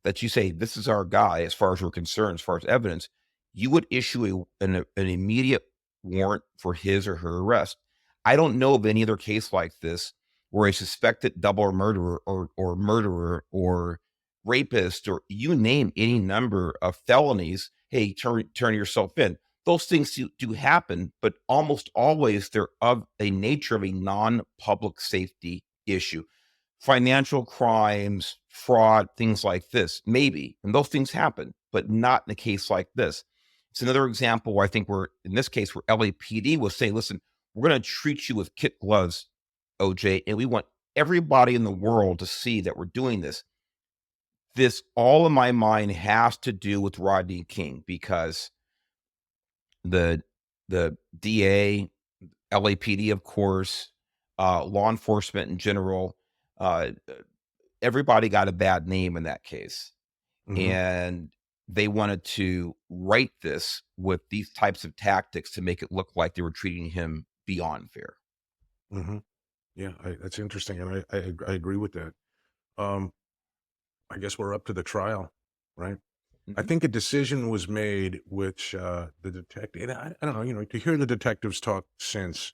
that you say, this is our guy, as far as we're concerned, as far as evidence, you would issue an immediate warrant for his or her arrest. I don't know of any other case like this where a suspected double murderer or murderer or rapist, or you name any number of felonies, hey, turn yourself in. Those things do happen, but almost always they're of a nature of a non-public safety issue. Financial crimes, fraud, things like this, maybe. And those things happen, but not in a case like this. It's another example where I think we're, in this case, where LAPD was saying, listen, we're going to treat you with kid gloves, OJ, and we want everybody in the world to see that we're doing this. This, all in my mind, has to do with Rodney King, because the DA, LAPD, of course, law enforcement in general, uh, everybody got a bad name in that case. Hmm. And they wanted to write this with these types of tactics to make it look like they were treating him beyond fair. Hmm. Yeah, that's interesting, and I agree with that. Um, I guess we're up to the trial, right? I Mhm. think a decision was made, which the detective, and I don't know, to hear the detectives talk since,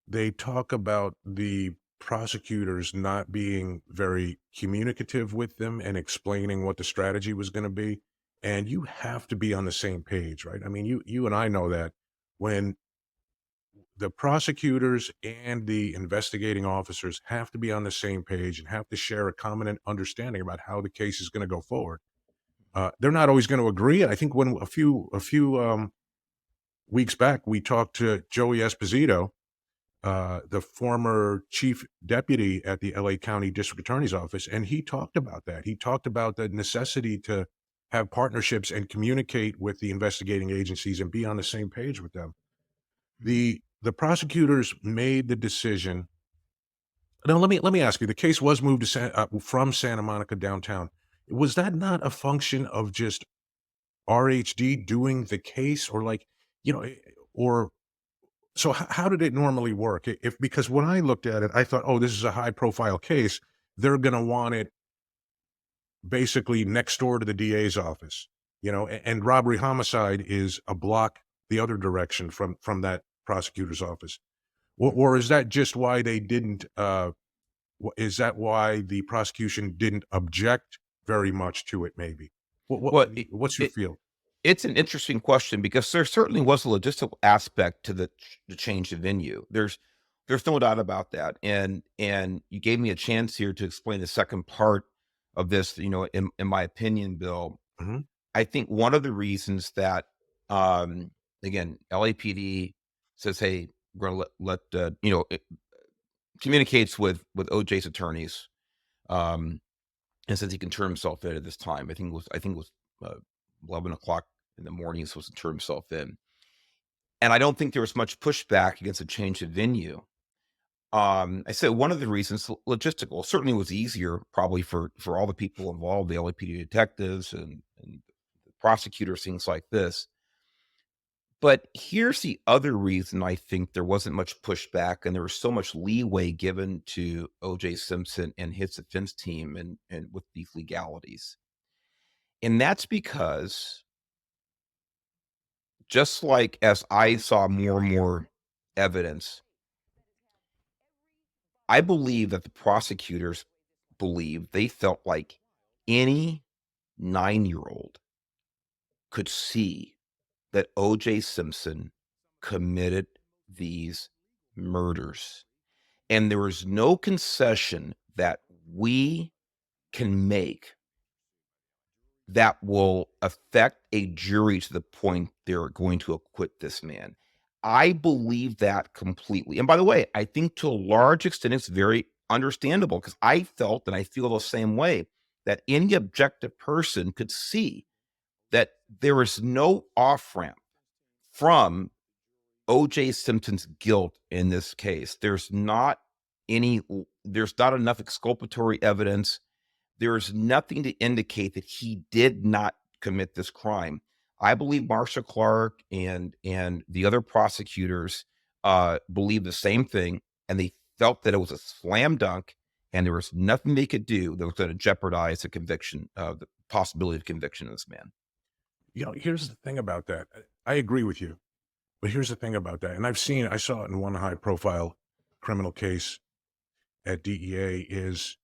they talk about the prosecutors not being very communicative with them and explaining what the strategy was going to be. And you have to be on the same page, right? I mean, you and I know that when the prosecutors and the investigating officers have to be on the same page and have to share a common understanding about how the case is going to go forward. They're not always going to agree. I think when a few weeks back we talked to Joey Esposito, the former chief deputy at the LA County District Attorney's Office, and he talked about that. He talked about the necessity to have partnerships and communicate with the investigating agencies and be on the same page with them. Mhm. The prosecutors made the decision. Now let me ask you: the case was moved to from Santa Monica downtown. Was that not a function of just RHD doing the case, or like, you know, or so how did it normally work? If because when I looked at it, I thought, oh, this is a high profile case. They're going to want it basically next door to the DA's office, and robbery homicide is a block the other direction from that prosecutor's office. Or is that just why they didn't? Is that why the prosecution didn't object very much to it? Maybe. Well, What's your it, feel? it's an interesting question because there certainly was a logistical aspect to the change of venue. There's no doubt about that. And you gave me a chance here to explain the second part of this. In my opinion, Bill, Hmm. I think one of the reasons that, um, again, LAPD says, "Hey, we're gonna it communicates with OJ's attorneys, um, and says he can turn himself in at this time." I think it was 11 o'clock in the morning. He's supposed to turn himself in, and I don't think there was much pushback against a change of venue. I said one of the reasons logistical certainly was easier probably for all the people involved, the LAPD detectives and prosecutors, things like this. But here's the other reason I think there wasn't much pushback and there was so much leeway given to OJ Simpson and his defense team and with these legalities. And that's because just like as I saw more and more evidence, I believe that the prosecutors believed they felt like any 9-year-old could see that OJ Simpson committed these murders. And there is no concession that we can make that will affect a jury to the point they're going to acquit this man. I believe that completely. And by the way, I think to a large extent it's very understandable because I felt and I feel the same way that any objective person could see that there is no off ramp from OJ Simpson's guilt in this case. There's not enough exculpatory evidence. There is nothing to indicate that he did not commit this crime. I believe Marsha Clark and the other prosecutors believe the same thing, and they felt that it was a slam dunk, and there was nothing they could do that was going to jeopardize the possibility of conviction of this man. Here's the thing about that. I agree with you. But here's the thing about that, and I saw it in one high profile criminal case at DEA is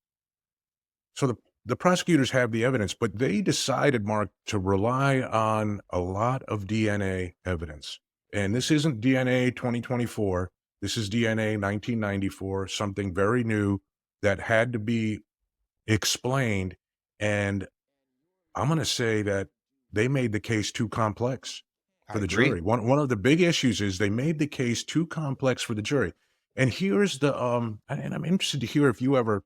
so the prosecutors have the evidence, but they decided, Mark, to rely on a lot of DNA evidence. And this isn't DNA 2024. This is DNA 1994, something very new that had to be explained. And I'm going to say that they made the case too complex I for the agree. jury. One of the big issues is they made the case too complex for the jury. And here's and I'm interested to hear if you ever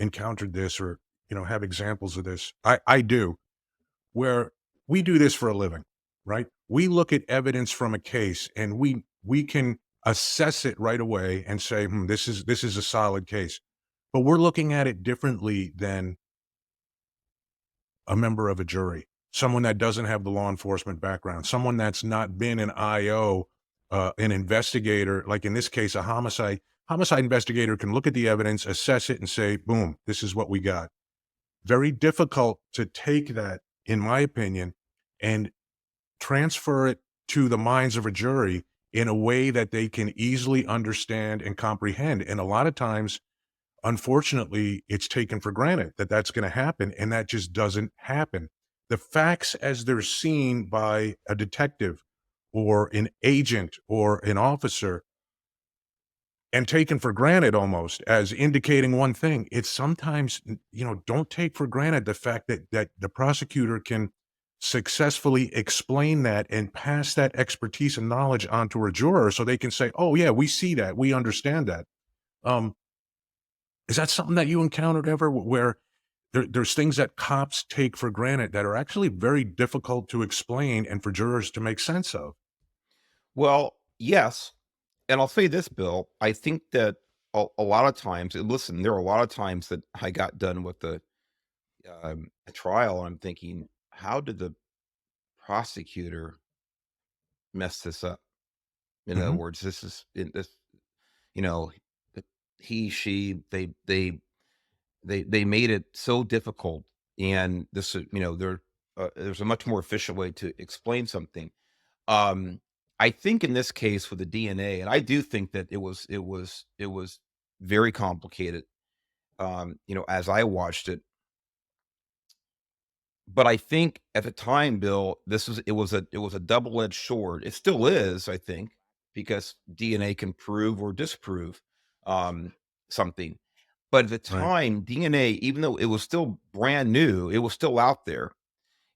encountered this or have examples of this. I do, where we do this for a living, right? We look at evidence from a case and we can assess it right away and say, this is a solid case. but we're looking at it differently than a member of a jury, someone that doesn't have the law enforcement background, someone that's not been an IO, an investigator, like in this case, a homicide. Homicide investigator can look at the evidence, assess it, and say, boom, this is what we got. Very difficult to take that, in my opinion, and transfer it to the minds of a jury in a way that they can easily understand and comprehend. And a lot of times, unfortunately, it's taken for granted that that's going to happen, and that just doesn't happen. The facts as they're seen by a detective or an agent or an officer and taken for granted almost as indicating one thing, it's sometimes, don't take for granted the fact that the prosecutor can successfully explain that and pass that expertise and knowledge onto a juror so they can say, oh yeah, we see that, we understand that. Um, is that something that you encountered ever where there's things that cops take for granted that are actually very difficult to explain and for jurors to make sense of? Well, yes. And I'll say this, Bill. I think that a lot of times, and listen, there are a lot of times that I got done with a trial, and I'm thinking, how did the prosecutor mess this up? In other Mhm. words, this is in this, you know, th- he, she, they made it so difficult, and this, there's a much more efficient way to explain something. Um, I think in this case with the DNA, and I do think that it was very complicated. As I watched it, but I think at the time, Bill, it was a double-edged sword. It still is, I think, because DNA can prove or disprove um, something. But at the Right. time, DNA, even though it was still brand new, it was still out there.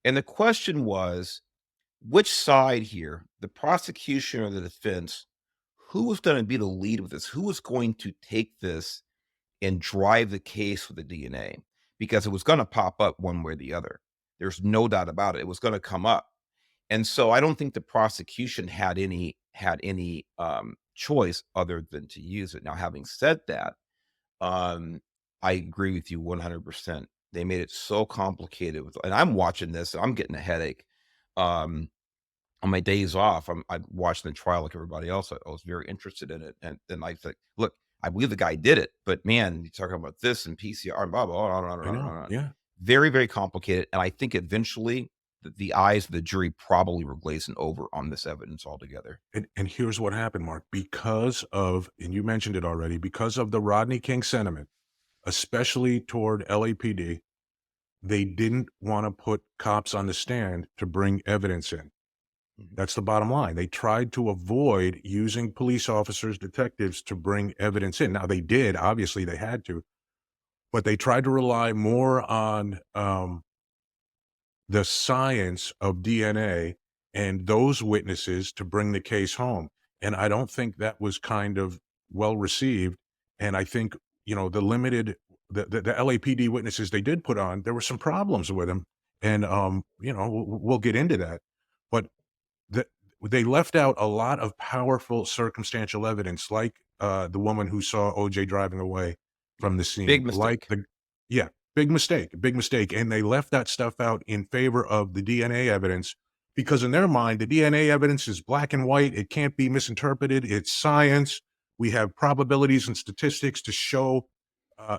And the question was, which side here, the prosecution or the defense, who was going to be the lead with this? Who was going to take this and drive the case with the DNA? Because it was going to pop up one way or the other. There's no doubt about it. It was going to come up. And so I don't think the prosecution had any choice other than to use it. Now, having said that, um, I agree with you 100%. They made it so complicated with, and I'm watching this, and I'm getting a headache. Um, on my days off, I'm watching the trial like everybody else. I was very interested in it, and then I said, "Look, I believe the guy did it, but man, you're talking about this and PCR and blah blah blah, blah, blah, I blah, know. blah, blah." Yeah. Very very complicated, and I think eventually the eyes of the jury probably were glazing over on this evidence altogether. And here's what happened, Mark, because of, and you mentioned it already, because of the Rodney King sentiment, especially toward LAPD, they didn't want to put cops on the stand to bring evidence in. Mhm. That's the bottom line. They tried to avoid using police officers, detectives to bring evidence in. Now they did, obviously they had to, but they tried to rely more on the science of DNA and those witnesses to bring the case home. And I don't think that was kind of well received. And I think, the limited, the LAPD witnesses they did put on, there were some problems with them. And, we'll get into that. But the, they left out a lot of powerful circumstantial evidence, like the woman who saw OJ driving away Yeah, from the scene, big like mistake. yeah, big mistake. And they left that stuff out in favor of the DNA evidence because, in their mind, the DNA evidence is black and white. It can't be misinterpreted. It's science. We have probabilities and statistics to show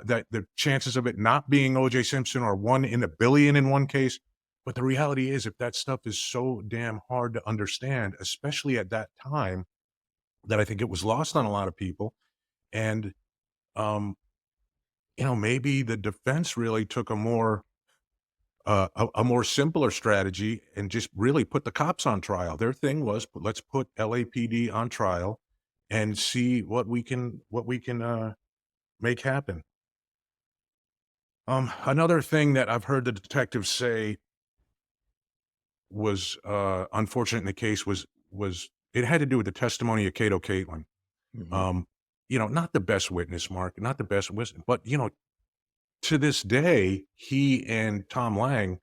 that the chances of it not being OJ Simpson are 1 in 1 billion in one case. But the reality is, if that stuff is so damn hard to understand, especially at that time, that I think it was lost on a lot of people. And, um, maybe the defense really took a more simpler strategy and just really put the cops on trial. Their thing was, let's put LAPD on trial and see what we can make happen. Another thing that I've heard the detectives say was unfortunate in the case was it had to do with the testimony of Cato Caitlin. Mhm. Um, not the best witness, Mark, not the best witness, but to this day, he and Tom Lang,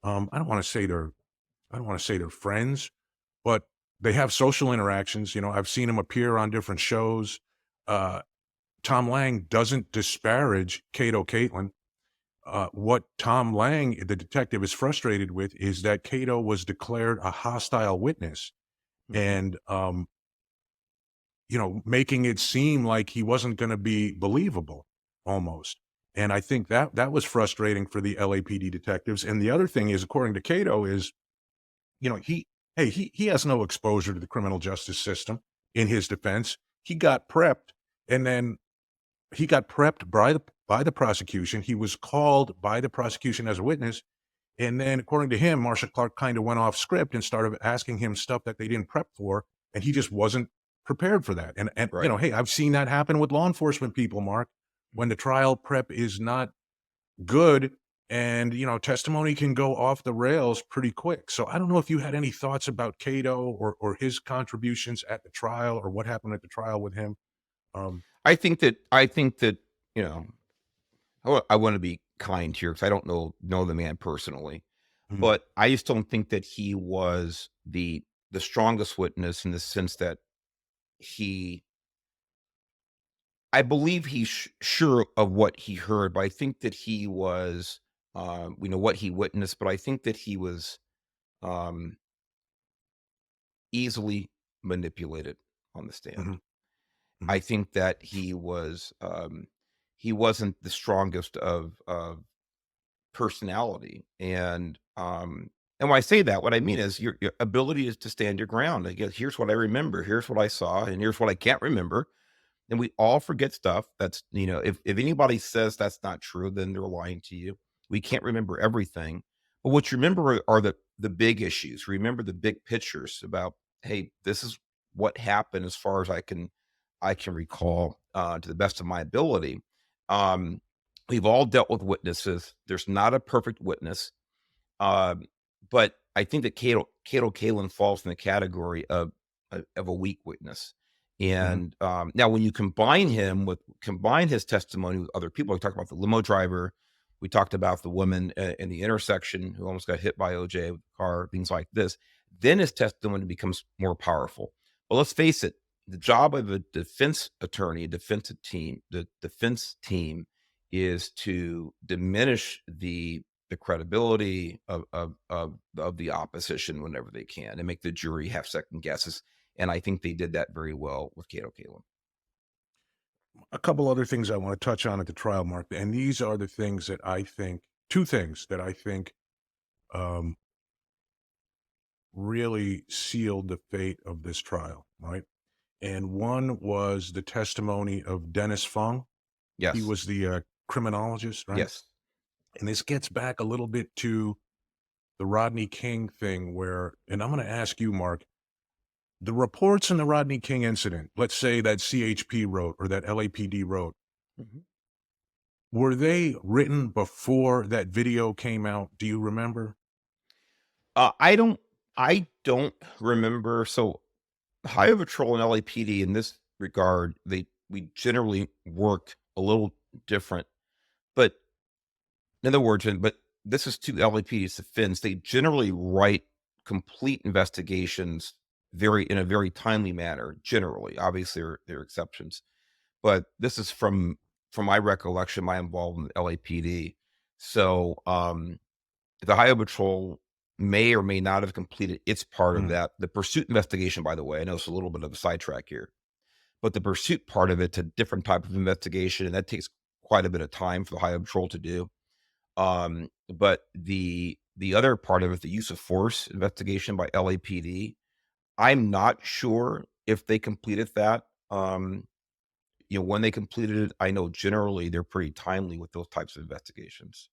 I don't want to say they're friends, but they have social interactions. I've seen him appear on different shows. Uh, Tom Lang doesn't disparage Cato Caitlin. What Tom Lang, the detective, is frustrated with is that Cato was declared a hostile witness, and making it seem like he wasn't going to be believable almost. And I think that was frustrating for the LAPD detectives. And the other thing is, according to Cato, is he has no exposure to the criminal justice system. In his defense, he got prepped, and then he got prepped by the prosecution. He was called by the prosecution as a witness, and then, according to him, Marcia Clark kind of went off script and started asking him stuff that they didn't prep for, and he just wasn't prepared for that. And Right. hey, I've seen that happen with law enforcement people, Mark, when the trial prep is not good, and testimony can go off the rails pretty quick. So I don't know if you had any thoughts about Cato or his contributions at the trial, or what happened at the trial with him. Um, I think that you know I want to be kind here because I don't know the man personally, mhm, but I just don't think that he was the strongest witness in the sense that he I believe he's sure of what he heard, but I think that he was, what he witnessed, but I think that he was um, easily manipulated on the stand. mhm, mhm, I think that he wasn't the strongest of personality, and when I say that, what I mean is your ability is to stand your ground. I guess here's what I remember, here's what I saw, and here's what I can't remember. And we all forget stuff. That's, if anybody says that's not true, then they're lying to you. We can't remember everything. But what you remember are the big issues. Remember the big pictures about, hey, this is what happened as far as I can recall, to the best of my ability. Um, we've all dealt with witnesses. There's not a perfect witness. Um, but I think that Cato Kalin falls in the category of a weak witness. mhm, And now, when you combine his testimony with other people, we talked about the limo driver, we talked about the woman in the intersection who almost got hit by OJ with the car, things like this. Then his testimony becomes more powerful. But let's face it, the job of a defense attorney, the defense team, is to diminish the credibility of the opposition whenever they can, and make the jury have second guesses. And I think they did that very well with Cato Kalin. a couple other things I want to touch on at the trial, Mark, and these are the things that I think, two things that I think um, really sealed the fate of this trial, right? And one was the testimony of Dennis Fung. He Yes. was the criminologist, right? Yes. And this gets back a little bit to the Rodney King thing where, and I'm going to ask you, Mark, the reports in the Rodney King incident, let's say that CHP wrote or that LAPD wrote, Mhm. were they written before that video came out? Do you remember? Uh, I don't. I don't remember. So High Patrol and LAPD in this regard, we generally work a little different. But in other words, but this is to LAPD's defense. They generally write complete investigations in a very timely manner. Generally, obviously, there are exceptions, but this is from my recollection, my involvement in LAPD. So, the Highway Patrol may or may not have completed its part of Mm, that. The pursuit investigation, by the way, I know it's a little bit of a sidetrack here, but the pursuit part of it's a different type of investigation, and that takes quite a bit of time for the Highway Patrol to do. But the other part of it, the use of force investigation by LAPD, I'm not sure if they completed that. When they completed it, I know generally they're pretty timely with those types of investigations.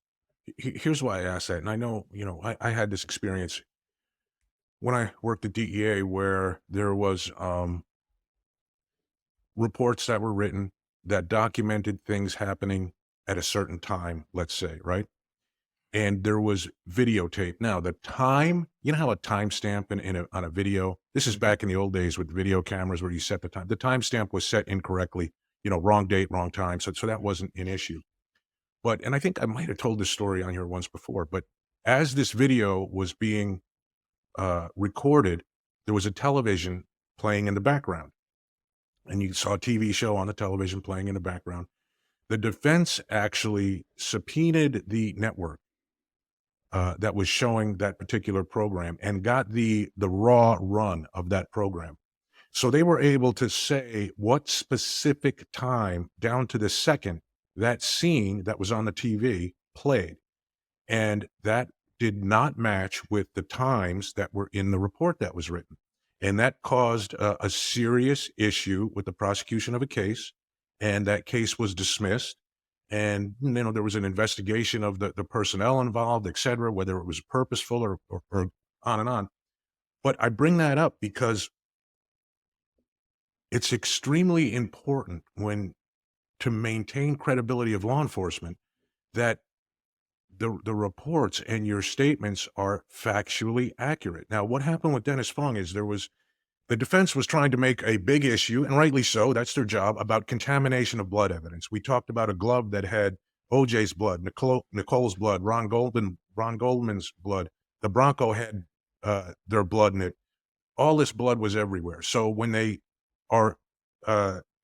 Here's why I asked that. And I know, I had this experience when I worked at DEA where there was reports that were written that documented things happening at a certain time, let's say, right? And there was videotape. Now, the time, you know how a timestamp on a video, this is Mhm. back in the old days with video cameras where you set the time. The timestamp was set incorrectly, wrong date, wrong time. So that wasn't an issue. But, and I think I might have told this story on here once before, but as this video was being recorded, there was a television playing in the background. and you saw a TV show on the television playing in the background. The defense actually subpoenaed the network that was showing that particular program and got the raw run of that program. So they were able to say what specific time, down to the second, that scene that was on the TV played. And that did not match with the times that were in the report that was written. And that caused a serious issue with the prosecution of a case. And that case was dismissed. And, there was an investigation of the personnel involved, et cetera, whether it was purposeful or on and on. But I bring that up because it's extremely important to maintain credibility of law enforcement that the reports and your statements are factually accurate. Now, what happened with Dennis Fong is the defense was trying to make a big issue, and rightly so, that's their job, about contamination of blood evidence. We talked about a glove that had OJ's blood, Nicole's blood, Ron Goldman's blood. The Bronco had their blood in it. All this blood was everywhere. So when they are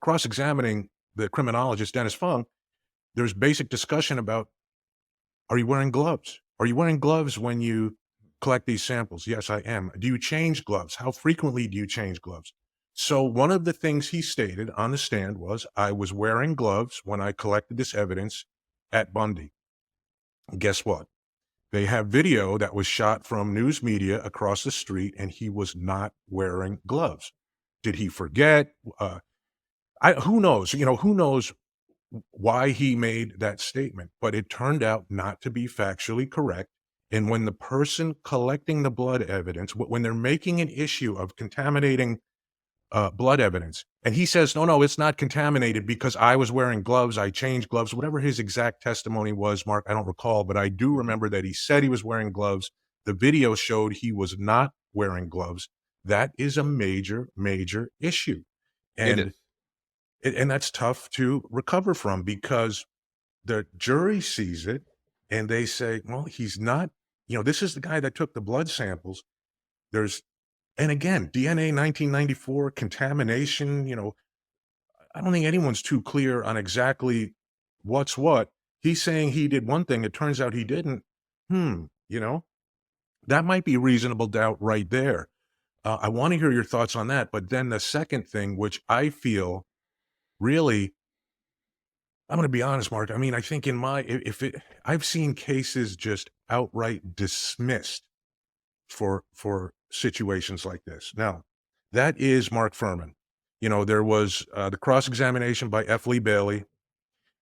cross-examining the criminologist, Dennis Fong, there's basic discussion about, are you wearing gloves? Are you wearing gloves when you collect these samples? Yes, I am. Do you change gloves? How frequently do you change gloves? So one of the things he stated on the stand was, I was wearing gloves when I collected this evidence at Bundy. Guess what? They have video that was shot from news media across the street, and he was not wearing gloves. Did he forget? Who knows? Who knows why he made that statement? But it turned out not to be factually correct. And when the person collecting the blood evidence, when they're making an issue of contaminating blood evidence, and he says, no, it's not contaminated because I was wearing gloves, I changed gloves, whatever his exact testimony was, Mark, I don't recall, but I do remember that he said he was wearing gloves. The video showed he was not wearing gloves. That is a major, major issue. And that's tough to recover from, because the jury sees it and they say, well, he's not, this is the guy that took the blood samples. And again, DNA 1994, contamination, I don't think anyone's too clear on exactly what's what. He's saying he did one thing. It turns out he didn't. That might be reasonable doubt right there. I want to hear your thoughts on that. But then the second thing, which I feel really, I'm going to be honest, Mark. I mean, I think I've seen cases just outright dismissed for situations like this. Now, that is Mark Furhman. There was the cross-examination by F. Lee Bailey,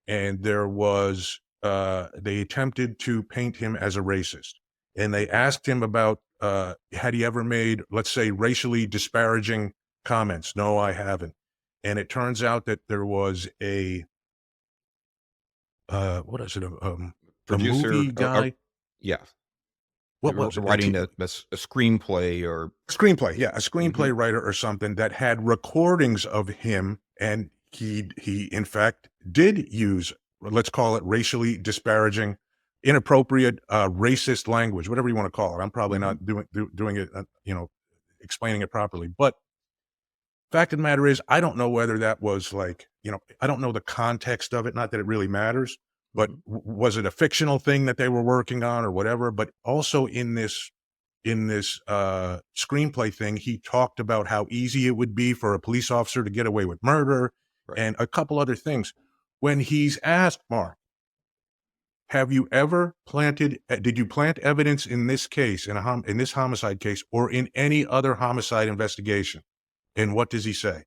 and there was, they attempted to paint him as a racist. And they asked him about, had he ever made, let's say, racially disparaging comments? No, I haven't. And it turns out that there was a, what is it? Producer, a movie guy. Yeah. What was it? Writing a screenplay or screenplay? Yeah, a screenplay writer or something that had recordings of him, and he in fact did use, let's call it, racially disparaging, inappropriate, racist language, whatever you want to call it. I'm probably not doing it, explaining it properly. But fact of the matter is, I don't know whether that was like, I don't know the context of it. Not that it really matters. But was it a fictional thing that they were working on or whatever? But also in this screenplay thing, he talked about how easy it would be for a police officer to get away with murder, and a couple other things. When he's asked, Mark, have you ever did you plant evidence in this case, in this homicide case, or in any other homicide investigation? And what does he say?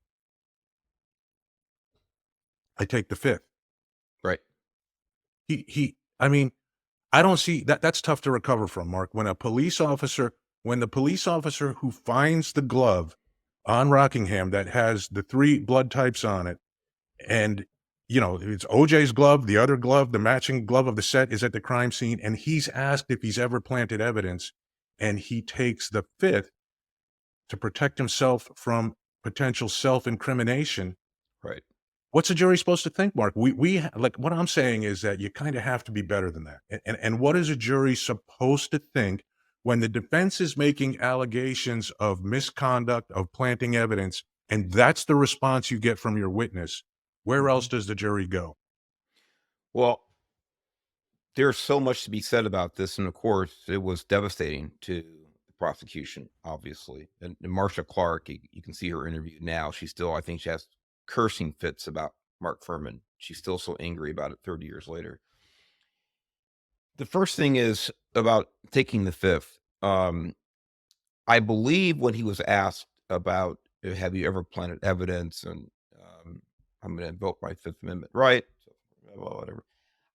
I take the fifth. Right. I mean, I don't see that. That's tough to recover from, Mark. When the police officer who finds the glove on Rockingham that has the 3 blood types on it, and it's OJ's glove, the other glove, the matching glove of the set is at the crime scene, and he's asked if he's ever planted evidence, and he takes the fifth to protect himself from potential self-incrimination. Right. What's the jury supposed to think, Mark? We like, what I'm saying is that you kind of have to be better than that. And what is a jury supposed to think when the defense is making allegations of misconduct, of planting evidence, and that's the response you get from your witness, where else does the jury go? Well, there's so much to be said about this, and of course, it was devastating to the prosecution, obviously. And Marcia Clark, you can see her interview now. She's still, I think, she has cursing fits about Mark Furhman. She's still so angry about it 30 years later. The first thing is about taking the fifth. I believe when he was asked about, have you ever planted evidence, and I'm going to invoke my Fifth Amendment right, well, whatever.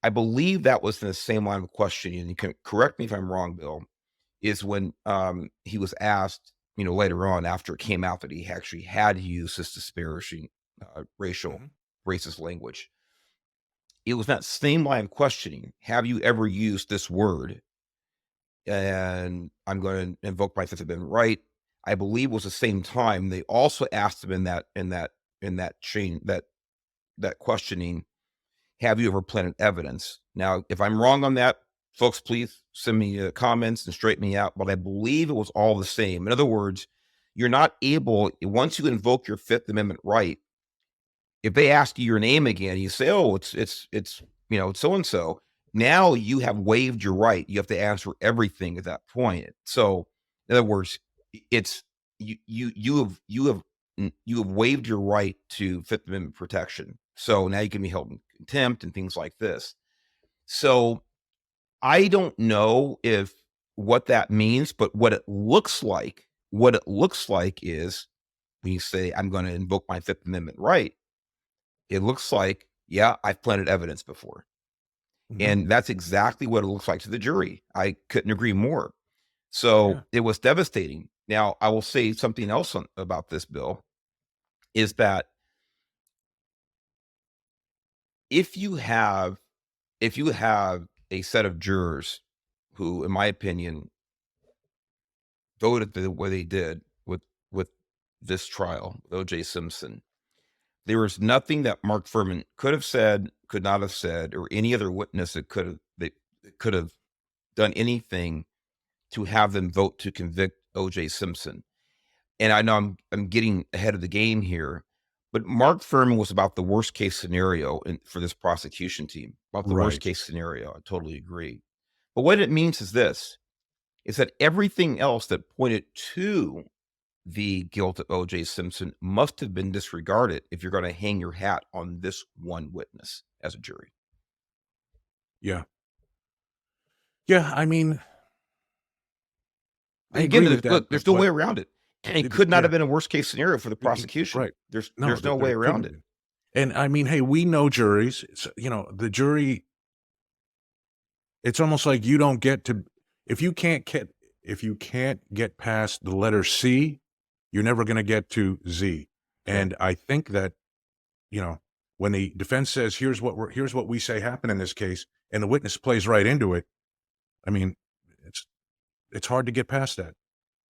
I believe that was in the same line of questioning, and you can correct me if I'm wrong, Bill, is when he was asked, later on after it came out that he actually had used this disparaging racist language. It was that same line of questioning. Have you ever used this word? And I'm going to invoke my Fifth Amendment right. I believe was the same time they also asked him in that chain, that questioning, have you ever planted evidence? Now, if I'm wrong on that, folks, please send me comments and straighten me out. But I believe it was all the same. In other words, you're not able, once you invoke your Fifth Amendment right, if they ask you your name again, you say, oh, it's so-and-so. Now you have waived your right. You have to answer everything at that point. So in other words, it's you have waived your right to Fifth Amendment protection. So now you can be held in contempt and things like this. So I don't know if what that means, but what it looks like is when you say, I'm going to invoke my Fifth Amendment right, it looks like, yeah, I've planted evidence before. And that's exactly what it looks like to the jury. I couldn't agree more. So It was devastating. Now, I will say something else about this, Bill, is that if you have a set of jurors who, in my opinion, voted the way they did with this trial, with OJ Simpson, there was nothing that Mark Furhman could have said, could not have said, or any other witness that could have done anything to have them vote to convict OJ Simpson. And I know I'm getting ahead of the game here, but Mark Furhman was about the worst case scenario for this prosecution team. About the worst case scenario. I totally agree. But what it means is this, is that everything else that pointed to the guilt of OJ Simpson must have been disregarded if you're going to hang your hat on this one witness as a jury. Yeah. Yeah, I mean, I again, agree with that, look, there's no way around it. And it could not have been a worst case scenario for the prosecution. Right. There's no way around it. And I mean, hey, we know juries. The jury, it's almost like you don't get to, if you can't get past the letter C, you're never going to get to Z. And I think that, when the defense says, here's what we say happened in this case, and the witness plays right into it, I mean, it's hard to get past that.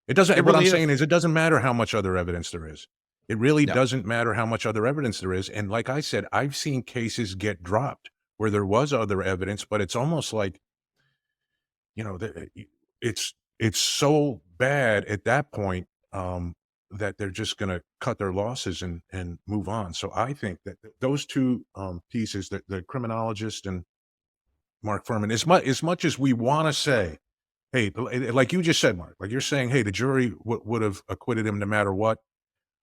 It doesn't, what I'm saying is, it doesn't matter how much other evidence there is. It really doesn't matter how much other evidence there is. And like I said, I've seen cases get dropped where there was other evidence, but it's almost like, it's so bad at that point that they're just going to cut their losses and move on. So I think that those two pieces, the criminologist and Mark Furhman, as much as we want to say, hey, like you just said, Mark, like you're saying, hey, the jury would have acquitted him no matter what.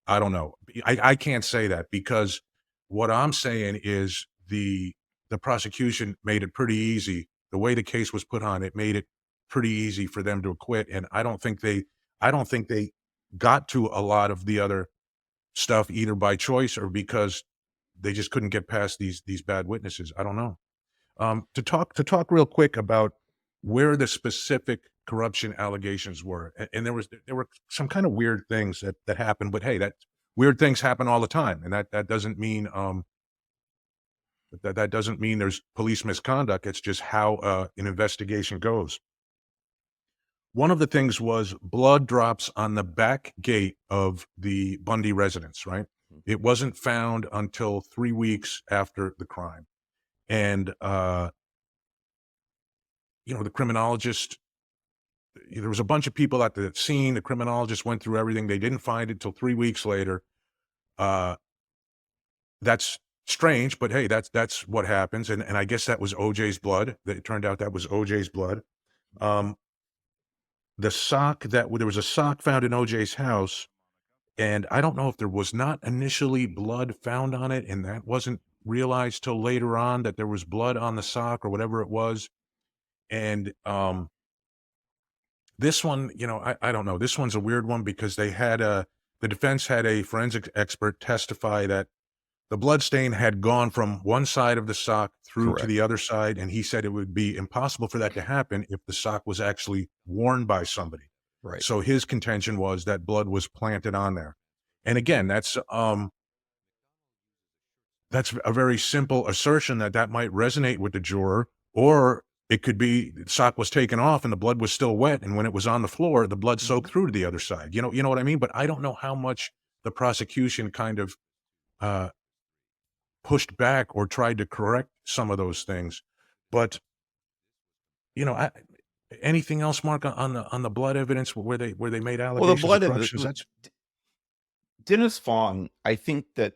I don't know. I can't say that, because what I'm saying is the prosecution made it pretty easy. The way the case was put on, it made it pretty easy for them to acquit. And I don't think they got to a lot of the other stuff either by choice or because they just couldn't get past these bad witnesses. I don't know. To talk real quick about where the specific corruption allegations were, and there were some kind of weird things that happened, but hey, that weird things happen all the time, and that doesn't mean that doesn't mean there's police misconduct. It's just how an investigation goes. One of the things was blood drops on the back gate of the Bundy residence, right? It wasn't found until 3 weeks after the crime. And, the criminologist, there was a bunch of people at the scene. The criminologist went through everything. They didn't find it till 3 weeks later. That's strange, but hey, that's what happens. And I guess that was OJ's blood. That it turned out that was OJ's blood. Um, the sock there was a sock found in OJ's house, and I don't know if there was not initially blood found on it, and that wasn't realized till later on that there was blood on the sock or whatever it was. And this one, I don't know. This one's a weird one because the defense had a forensic expert testify that the blood stain had gone from one side of the sock through to Correct. the other side, and he said it would be impossible for that to happen if the sock was actually worn by somebody. Right. So his contention was that blood was planted on there. And again, that's a very simple assertion that might resonate with the juror, or it could be the sock was taken off and the blood was still wet, and when it was on the floor, the blood soaked through to the other side. You know what I mean? But I don't know how much the prosecution kind of uh, pushed back or tried to correct some of those things. But anything else, Mark, on the blood evidence where they made Well, the allegations of blood corruptions? evidence, Dennis Fong, I think that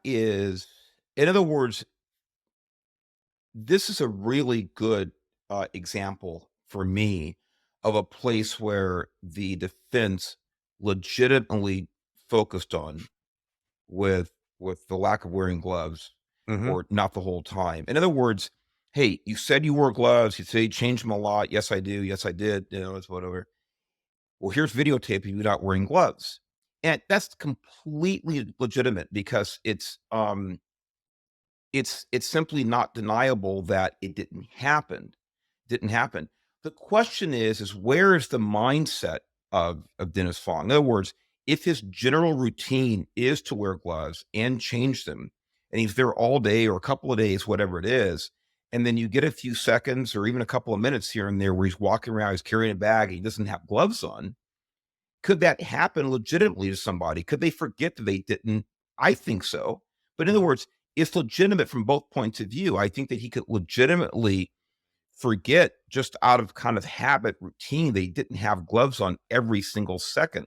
is, in other words, this is a really good example for me of a place where the defense legitimately focused on with the lack of wearing gloves, Mhm. or not the whole time. In other words, hey, you said you wore gloves. You say you changed them a lot. Yes, I do. Yes, I did. It's whatever. Well, here's videotape of you not wearing gloves. And that's completely legitimate because it's simply not deniable that it didn't happen. Didn't happen. The question is where is the mindset of Dennis Fong? In other words, if his general routine is to wear gloves and change them, and he's there all day or a couple of days, whatever it is, and then you get a few seconds or even a couple of minutes here and there where he's walking around, he's carrying a bag, and he doesn't have gloves on, could that happen legitimately to somebody? Could they forget that they didn't? I think so. But in other words, it's legitimate from both points of view. I think that he could legitimately forget just out of kind of habit, routine. They didn't have gloves on every single second.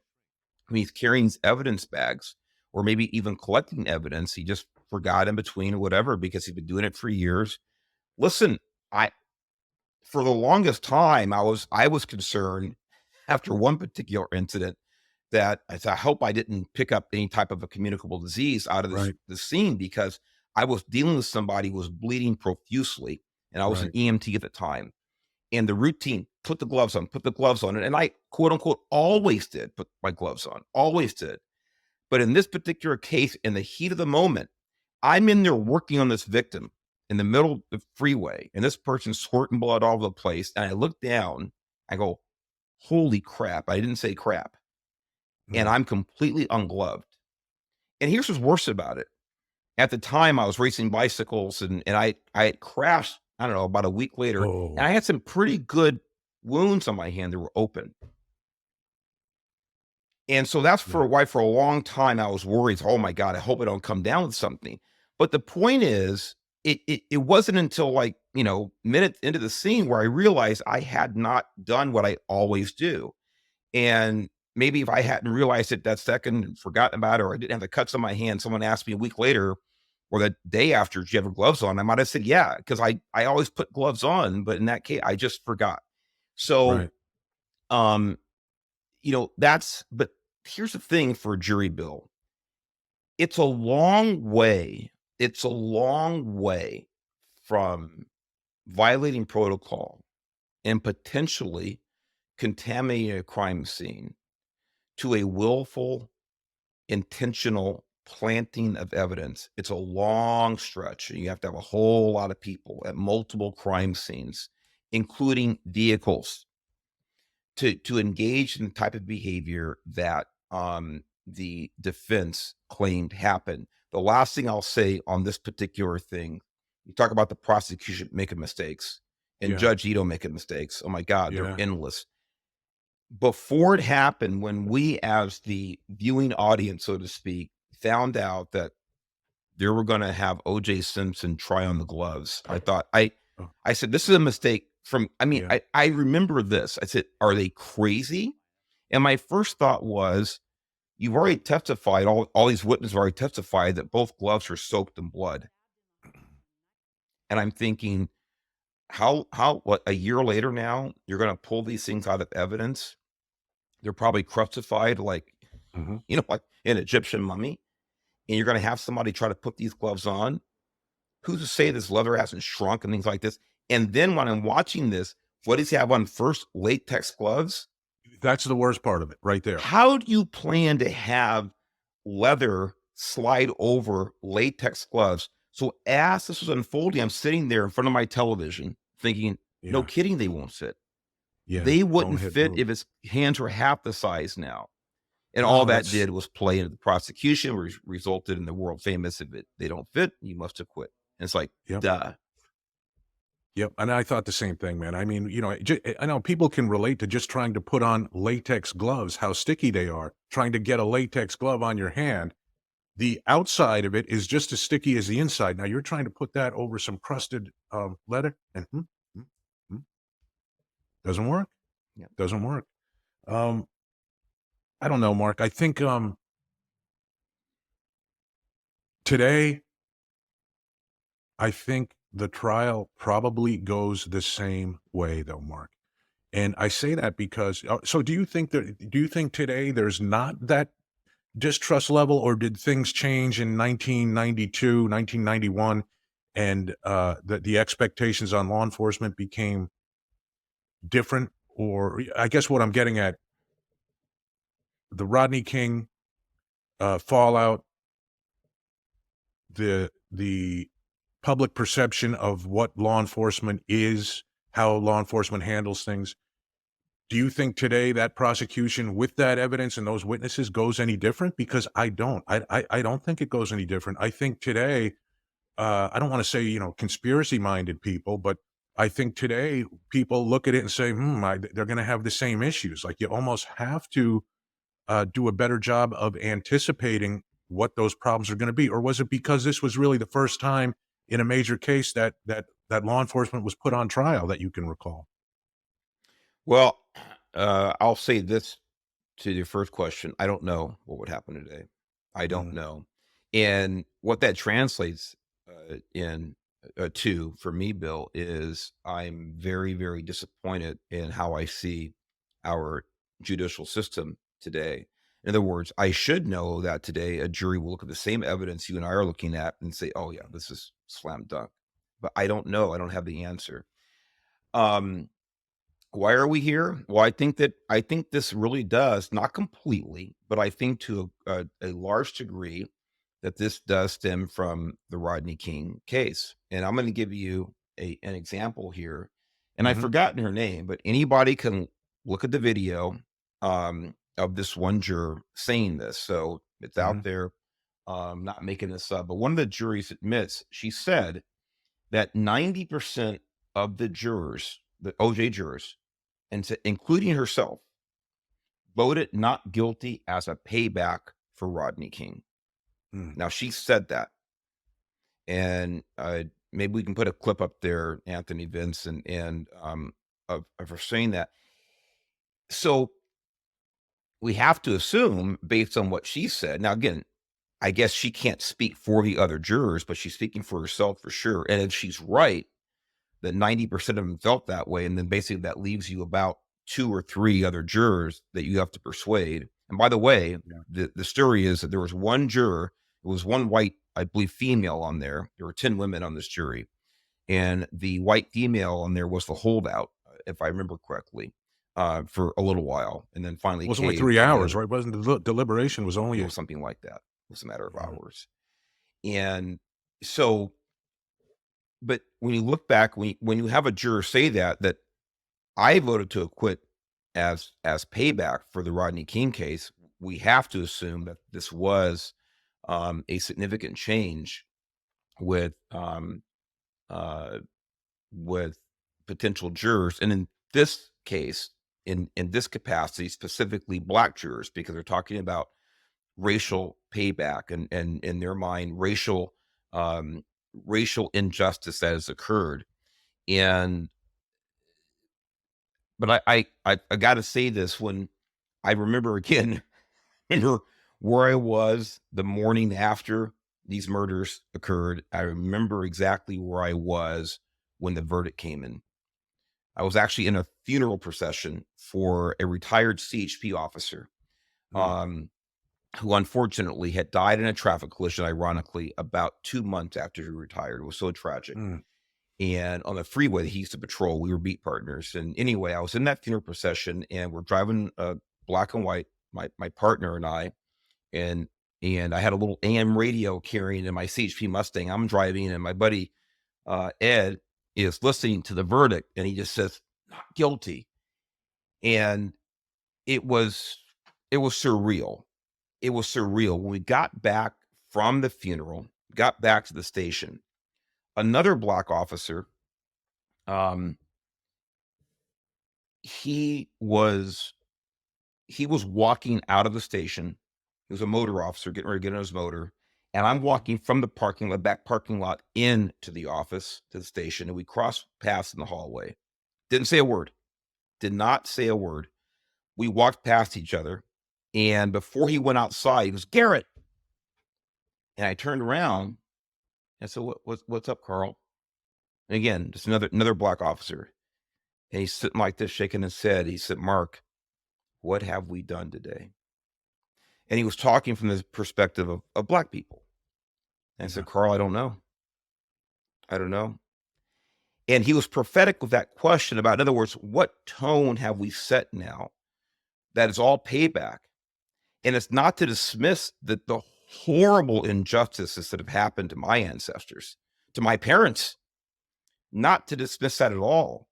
I mean, he's carrying his evidence bags or maybe even collecting evidence. He just forgot in between or whatever because he's been doing it for years. Listen, for the longest time, I was concerned after one particular incident that I hope I didn't pick up any type of a communicable disease out of Right, the scene, because I was dealing with somebody who was bleeding profusely, and I was an right. EMT at the time. And the routine, put the gloves on, put the gloves on. And I, quote unquote, always did put my gloves on, always did. But in this particular case, in the heat of the moment, I'm in there working on this victim in the middle of the freeway, and this person's squirting blood all over the place. And I look down, I go, holy crap. I didn't say crap. And Mm. I'm completely ungloved. And here's what's worse about it. At the time, I was racing bicycles, and I had crashed, I don't know, about a week later, and I Oh, had some pretty good wounds on my hand that were open. And so that's yeah, for why for a long time I was worried, oh my God, I hope I don't come down with something. But the point is, it wasn't until like, minutes into the scene where I realized I had not done what I always do. And maybe if I hadn't realized it that second and forgotten about it, or I didn't have the cuts on my hand, someone asked me a week later or the day after, "Do you have gloves on?" I might have said, "Yeah," because I always put gloves on, but in that case, I just forgot. So, right. um, but here's the thing for a jury bill. It's a long way. It's a long way from violating protocol and potentially contaminating a crime scene to a willful, intentional planting of evidence. It's a long stretch. You have to have a whole lot of people at multiple crime scenes, including vehicles, to engage in the type of behavior that the defense claimed happened. The last thing I'll say on this particular thing, you talk about the prosecution making mistakes and Yeah, Judge Ito making mistakes. Oh my God, they're yeah. endless. Before it happened, when we as the viewing audience, so to speak, found out that they were going to have OJ Simpson try on the gloves, I thought, Oh, I said, this is a mistake from, I mean, yeah. I remember this. I said, are they crazy? And my first thought was, you've already testified, all these witnesses already testified that both gloves are soaked in blood. And I'm thinking, what, a year later now, you're going to pull these things out of evidence? They're probably crucified like, Mhm. like an Egyptian mummy. And you're going to have somebody try to put these gloves on. Who's to say this leather hasn't shrunk and things like this? And then when I'm watching this, what does he have on first? Latex gloves? That's the worst part of it right there. How do you plan to have leather slide over latex gloves? So as this was unfolding, I'm sitting there in front of my television thinking, no Yeah. kidding, they won't fit. Yeah. They Don't wouldn't hit fit move. if his hands were half the size now. And all No, that that's did was play into the prosecution, which resulted in the world famous, if they don't fit, you must acquit. And it's like, yep. duh. Yep. And I thought the same thing, man. I mean, I know people can relate to just trying to put on latex gloves, how sticky they are, trying to get a latex glove on your hand. The outside of it is just as sticky as the inside. Now you're trying to put that over some crusted leather and doesn't work. Yeah. Doesn't work. I don't know, Mark. I think today, I think the trial probably goes the same way though, Mark. And I say that because so do you think today there's not that distrust level, or did things change in 1992, 1991, and the expectations on law enforcement became different? Or I guess what I'm getting at, the Rodney King fallout, the public perception of what law enforcement is, how law enforcement handles things. Do you think today that prosecution with that evidence and those witnesses goes any different? Because I don't. I don't think it goes any different. I think today, I don't want to say, conspiracy-minded people, but I think today people look at it and say, they're going to have the same issues. Like you almost have to do a better job of anticipating what those problems are going to be. Or was it because this was really the first time in a major case that law enforcement was put on trial that you can recall? Well, I'll say this to your first question. I don't know what would happen today. I don't Mm, know. And what that translates in to for me, Bill, is I'm very, very disappointed in how I see our judicial system today. In other words, I should know that today a jury will look at the same evidence you and I are looking at and say, oh, yeah, this is slam dunk. But I don't know. I don't have the answer. Um, why are we here? Well, I think this really does, not completely, but I think to a large degree that this does stem from the Rodney King case. And I'm going to give you an example here. And I've mhm, forgotten her name, but anybody can look at the video of this one juror saying this. So it's mhm. out there, not making this up. But one of the juries admits, she said that 90% of the jurors, the OJ jurors, including herself, voted not guilty as a payback for Rodney King. Mm. Now she said that, and maybe we can put a clip up there, Anthony, Vince, and of her saying that. So we have to assume, based on what she said. Now, again, I guess she can't speak for the other jurors, but she's speaking for herself for sure. And if she's right, that 90% of them felt that way, and then basically that leaves you about 2 or 3 other jurors that you have to persuade. And by the way, Yeah. the story is that there was one juror, it was one white, I believe, female on there. There were 10 women on this jury, and the white female on there was the holdout, if I remember correctly, for a little while, and then finally It was only caved, 3 and hours, then right? Wasn't the deliberation was it only was something like that. It was a matter of yeah. hours. And so, but when you look back, when you have a juror say that I voted to acquit as payback for the Rodney King case, we have to assume that this was a significant change with uh, with potential jurors, and in this case, in this capacity, specifically black jurors, because they're talking about racial payback and in their mind, um, racial injustice that has occurred. And but I got to say this, when I remember again, remember where I was the morning after these murders occurred. I remember exactly where I was when the verdict came in. I was actually in a funeral procession for a retired CHP officer, who unfortunately had died in a traffic collision, ironically, about 2 months after he retired. It was so tragic. And on the freeway that he used to patrol, we were beat partners. And anyway, I was in that funeral procession, and we're driving black and white, my partner and I, and I had a little AM radio carrying in my CHP Mustang. I'm driving, and my buddy Ed is listening to the verdict, and he just says, "Not guilty." And it was surreal. It was surreal. When we got back from the funeral, got back to the station, another black officer, he was walking out of the station. He was a motor officer getting ready to get on his motor. And I'm walking from the back parking lot into the office, to the station, and we crossed paths in the hallway. Didn't say a word. Did not say a word. We walked past each other, and before he went outside, he goes, "Garrett." And I turned around and said, what's up, Carl? And again, just another black officer. And he's sitting like this, shaking his head. He said, "Mark, what have we done today?" And he was talking from the perspective of black people. And I said, "Carl, I don't know. I don't know." And he was prophetic with that question about, in other words, what tone have we set now that is all payback? And it's not to dismiss the horrible injustices that have happened to my ancestors, to my parents, not to dismiss that at all.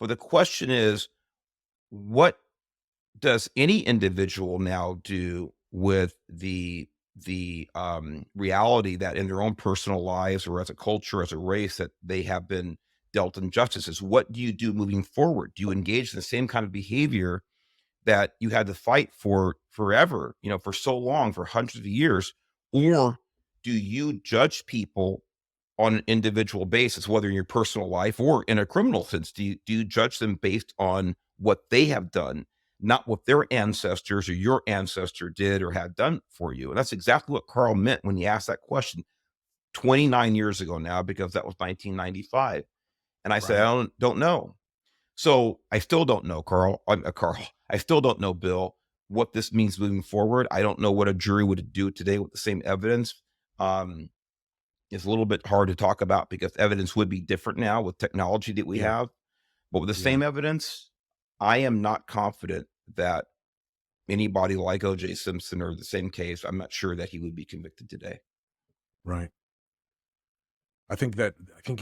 But the question is, what does any individual now do with the reality that in their own personal lives, or as a culture, as a race, that they have been dealt injustices? What do you do moving forward? Do you engage in the same kind of behavior that you had to fight for forever, for so long, for hundreds of years? Or do you judge people on an individual basis, whether in your personal life or in a criminal sense? Do you judge them based on what they have done, not what their ancestors or your ancestor did or had done for you? And that's exactly what Carl meant when he asked that question 29 years ago now, because that was 1995. And I said, "I don't know." So I still don't know, Carl. I still don't know, Bill, what this means moving forward. I don't know what a jury would do today with the same evidence. It's a little bit hard to talk about because evidence would be different now with technology that we have. But with the same evidence, I am not confident that anybody like OJ Simpson, or the same case, I'm not sure that he would be convicted today. Right. I think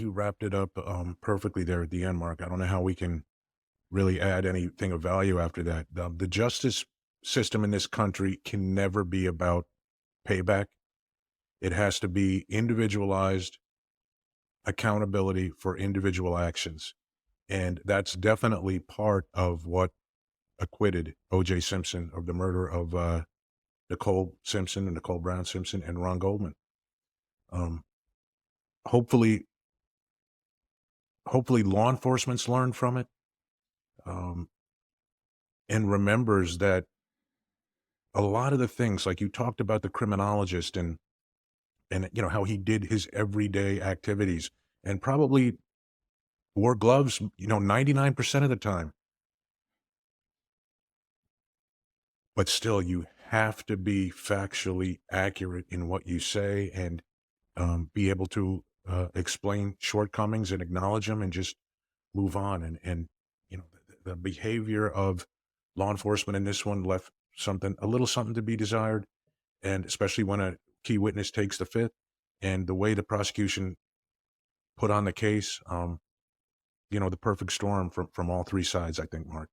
you wrapped it up perfectly there at the end, Mark. I don't know how we can really add anything of value after that. The justice system in this country can never be about payback. It has to be individualized accountability for individual actions. And that's definitely part of what acquitted OJ Simpson of the murder of Nicole Simpson and Nicole Brown Simpson and Ron Goldman. Hopefully law enforcement's learned from it, and remembers that a lot of the things, like you talked about the criminologist and how he did his everyday activities and probably wore gloves 99% of the time, but still you have to be factually accurate in what you say, and be able to explain shortcomings and acknowledge them and just move on. And the behavior of law enforcement in this one left a little something to be desired, and especially when a key witness takes the fifth, and the way the prosecution put on the case, the perfect storm from all three sides, I think, Mark.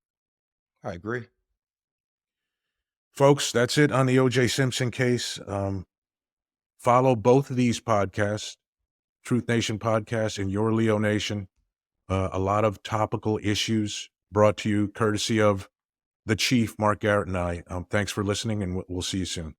I agree. Folks, that's it on the OJ Simpson case. Follow both of these podcasts, Truth Nation podcast and Your Leo Nation. A lot of topical issues brought to you courtesy of the Chief, Mark Garrett, and I. Thanks for listening, and we'll see you soon.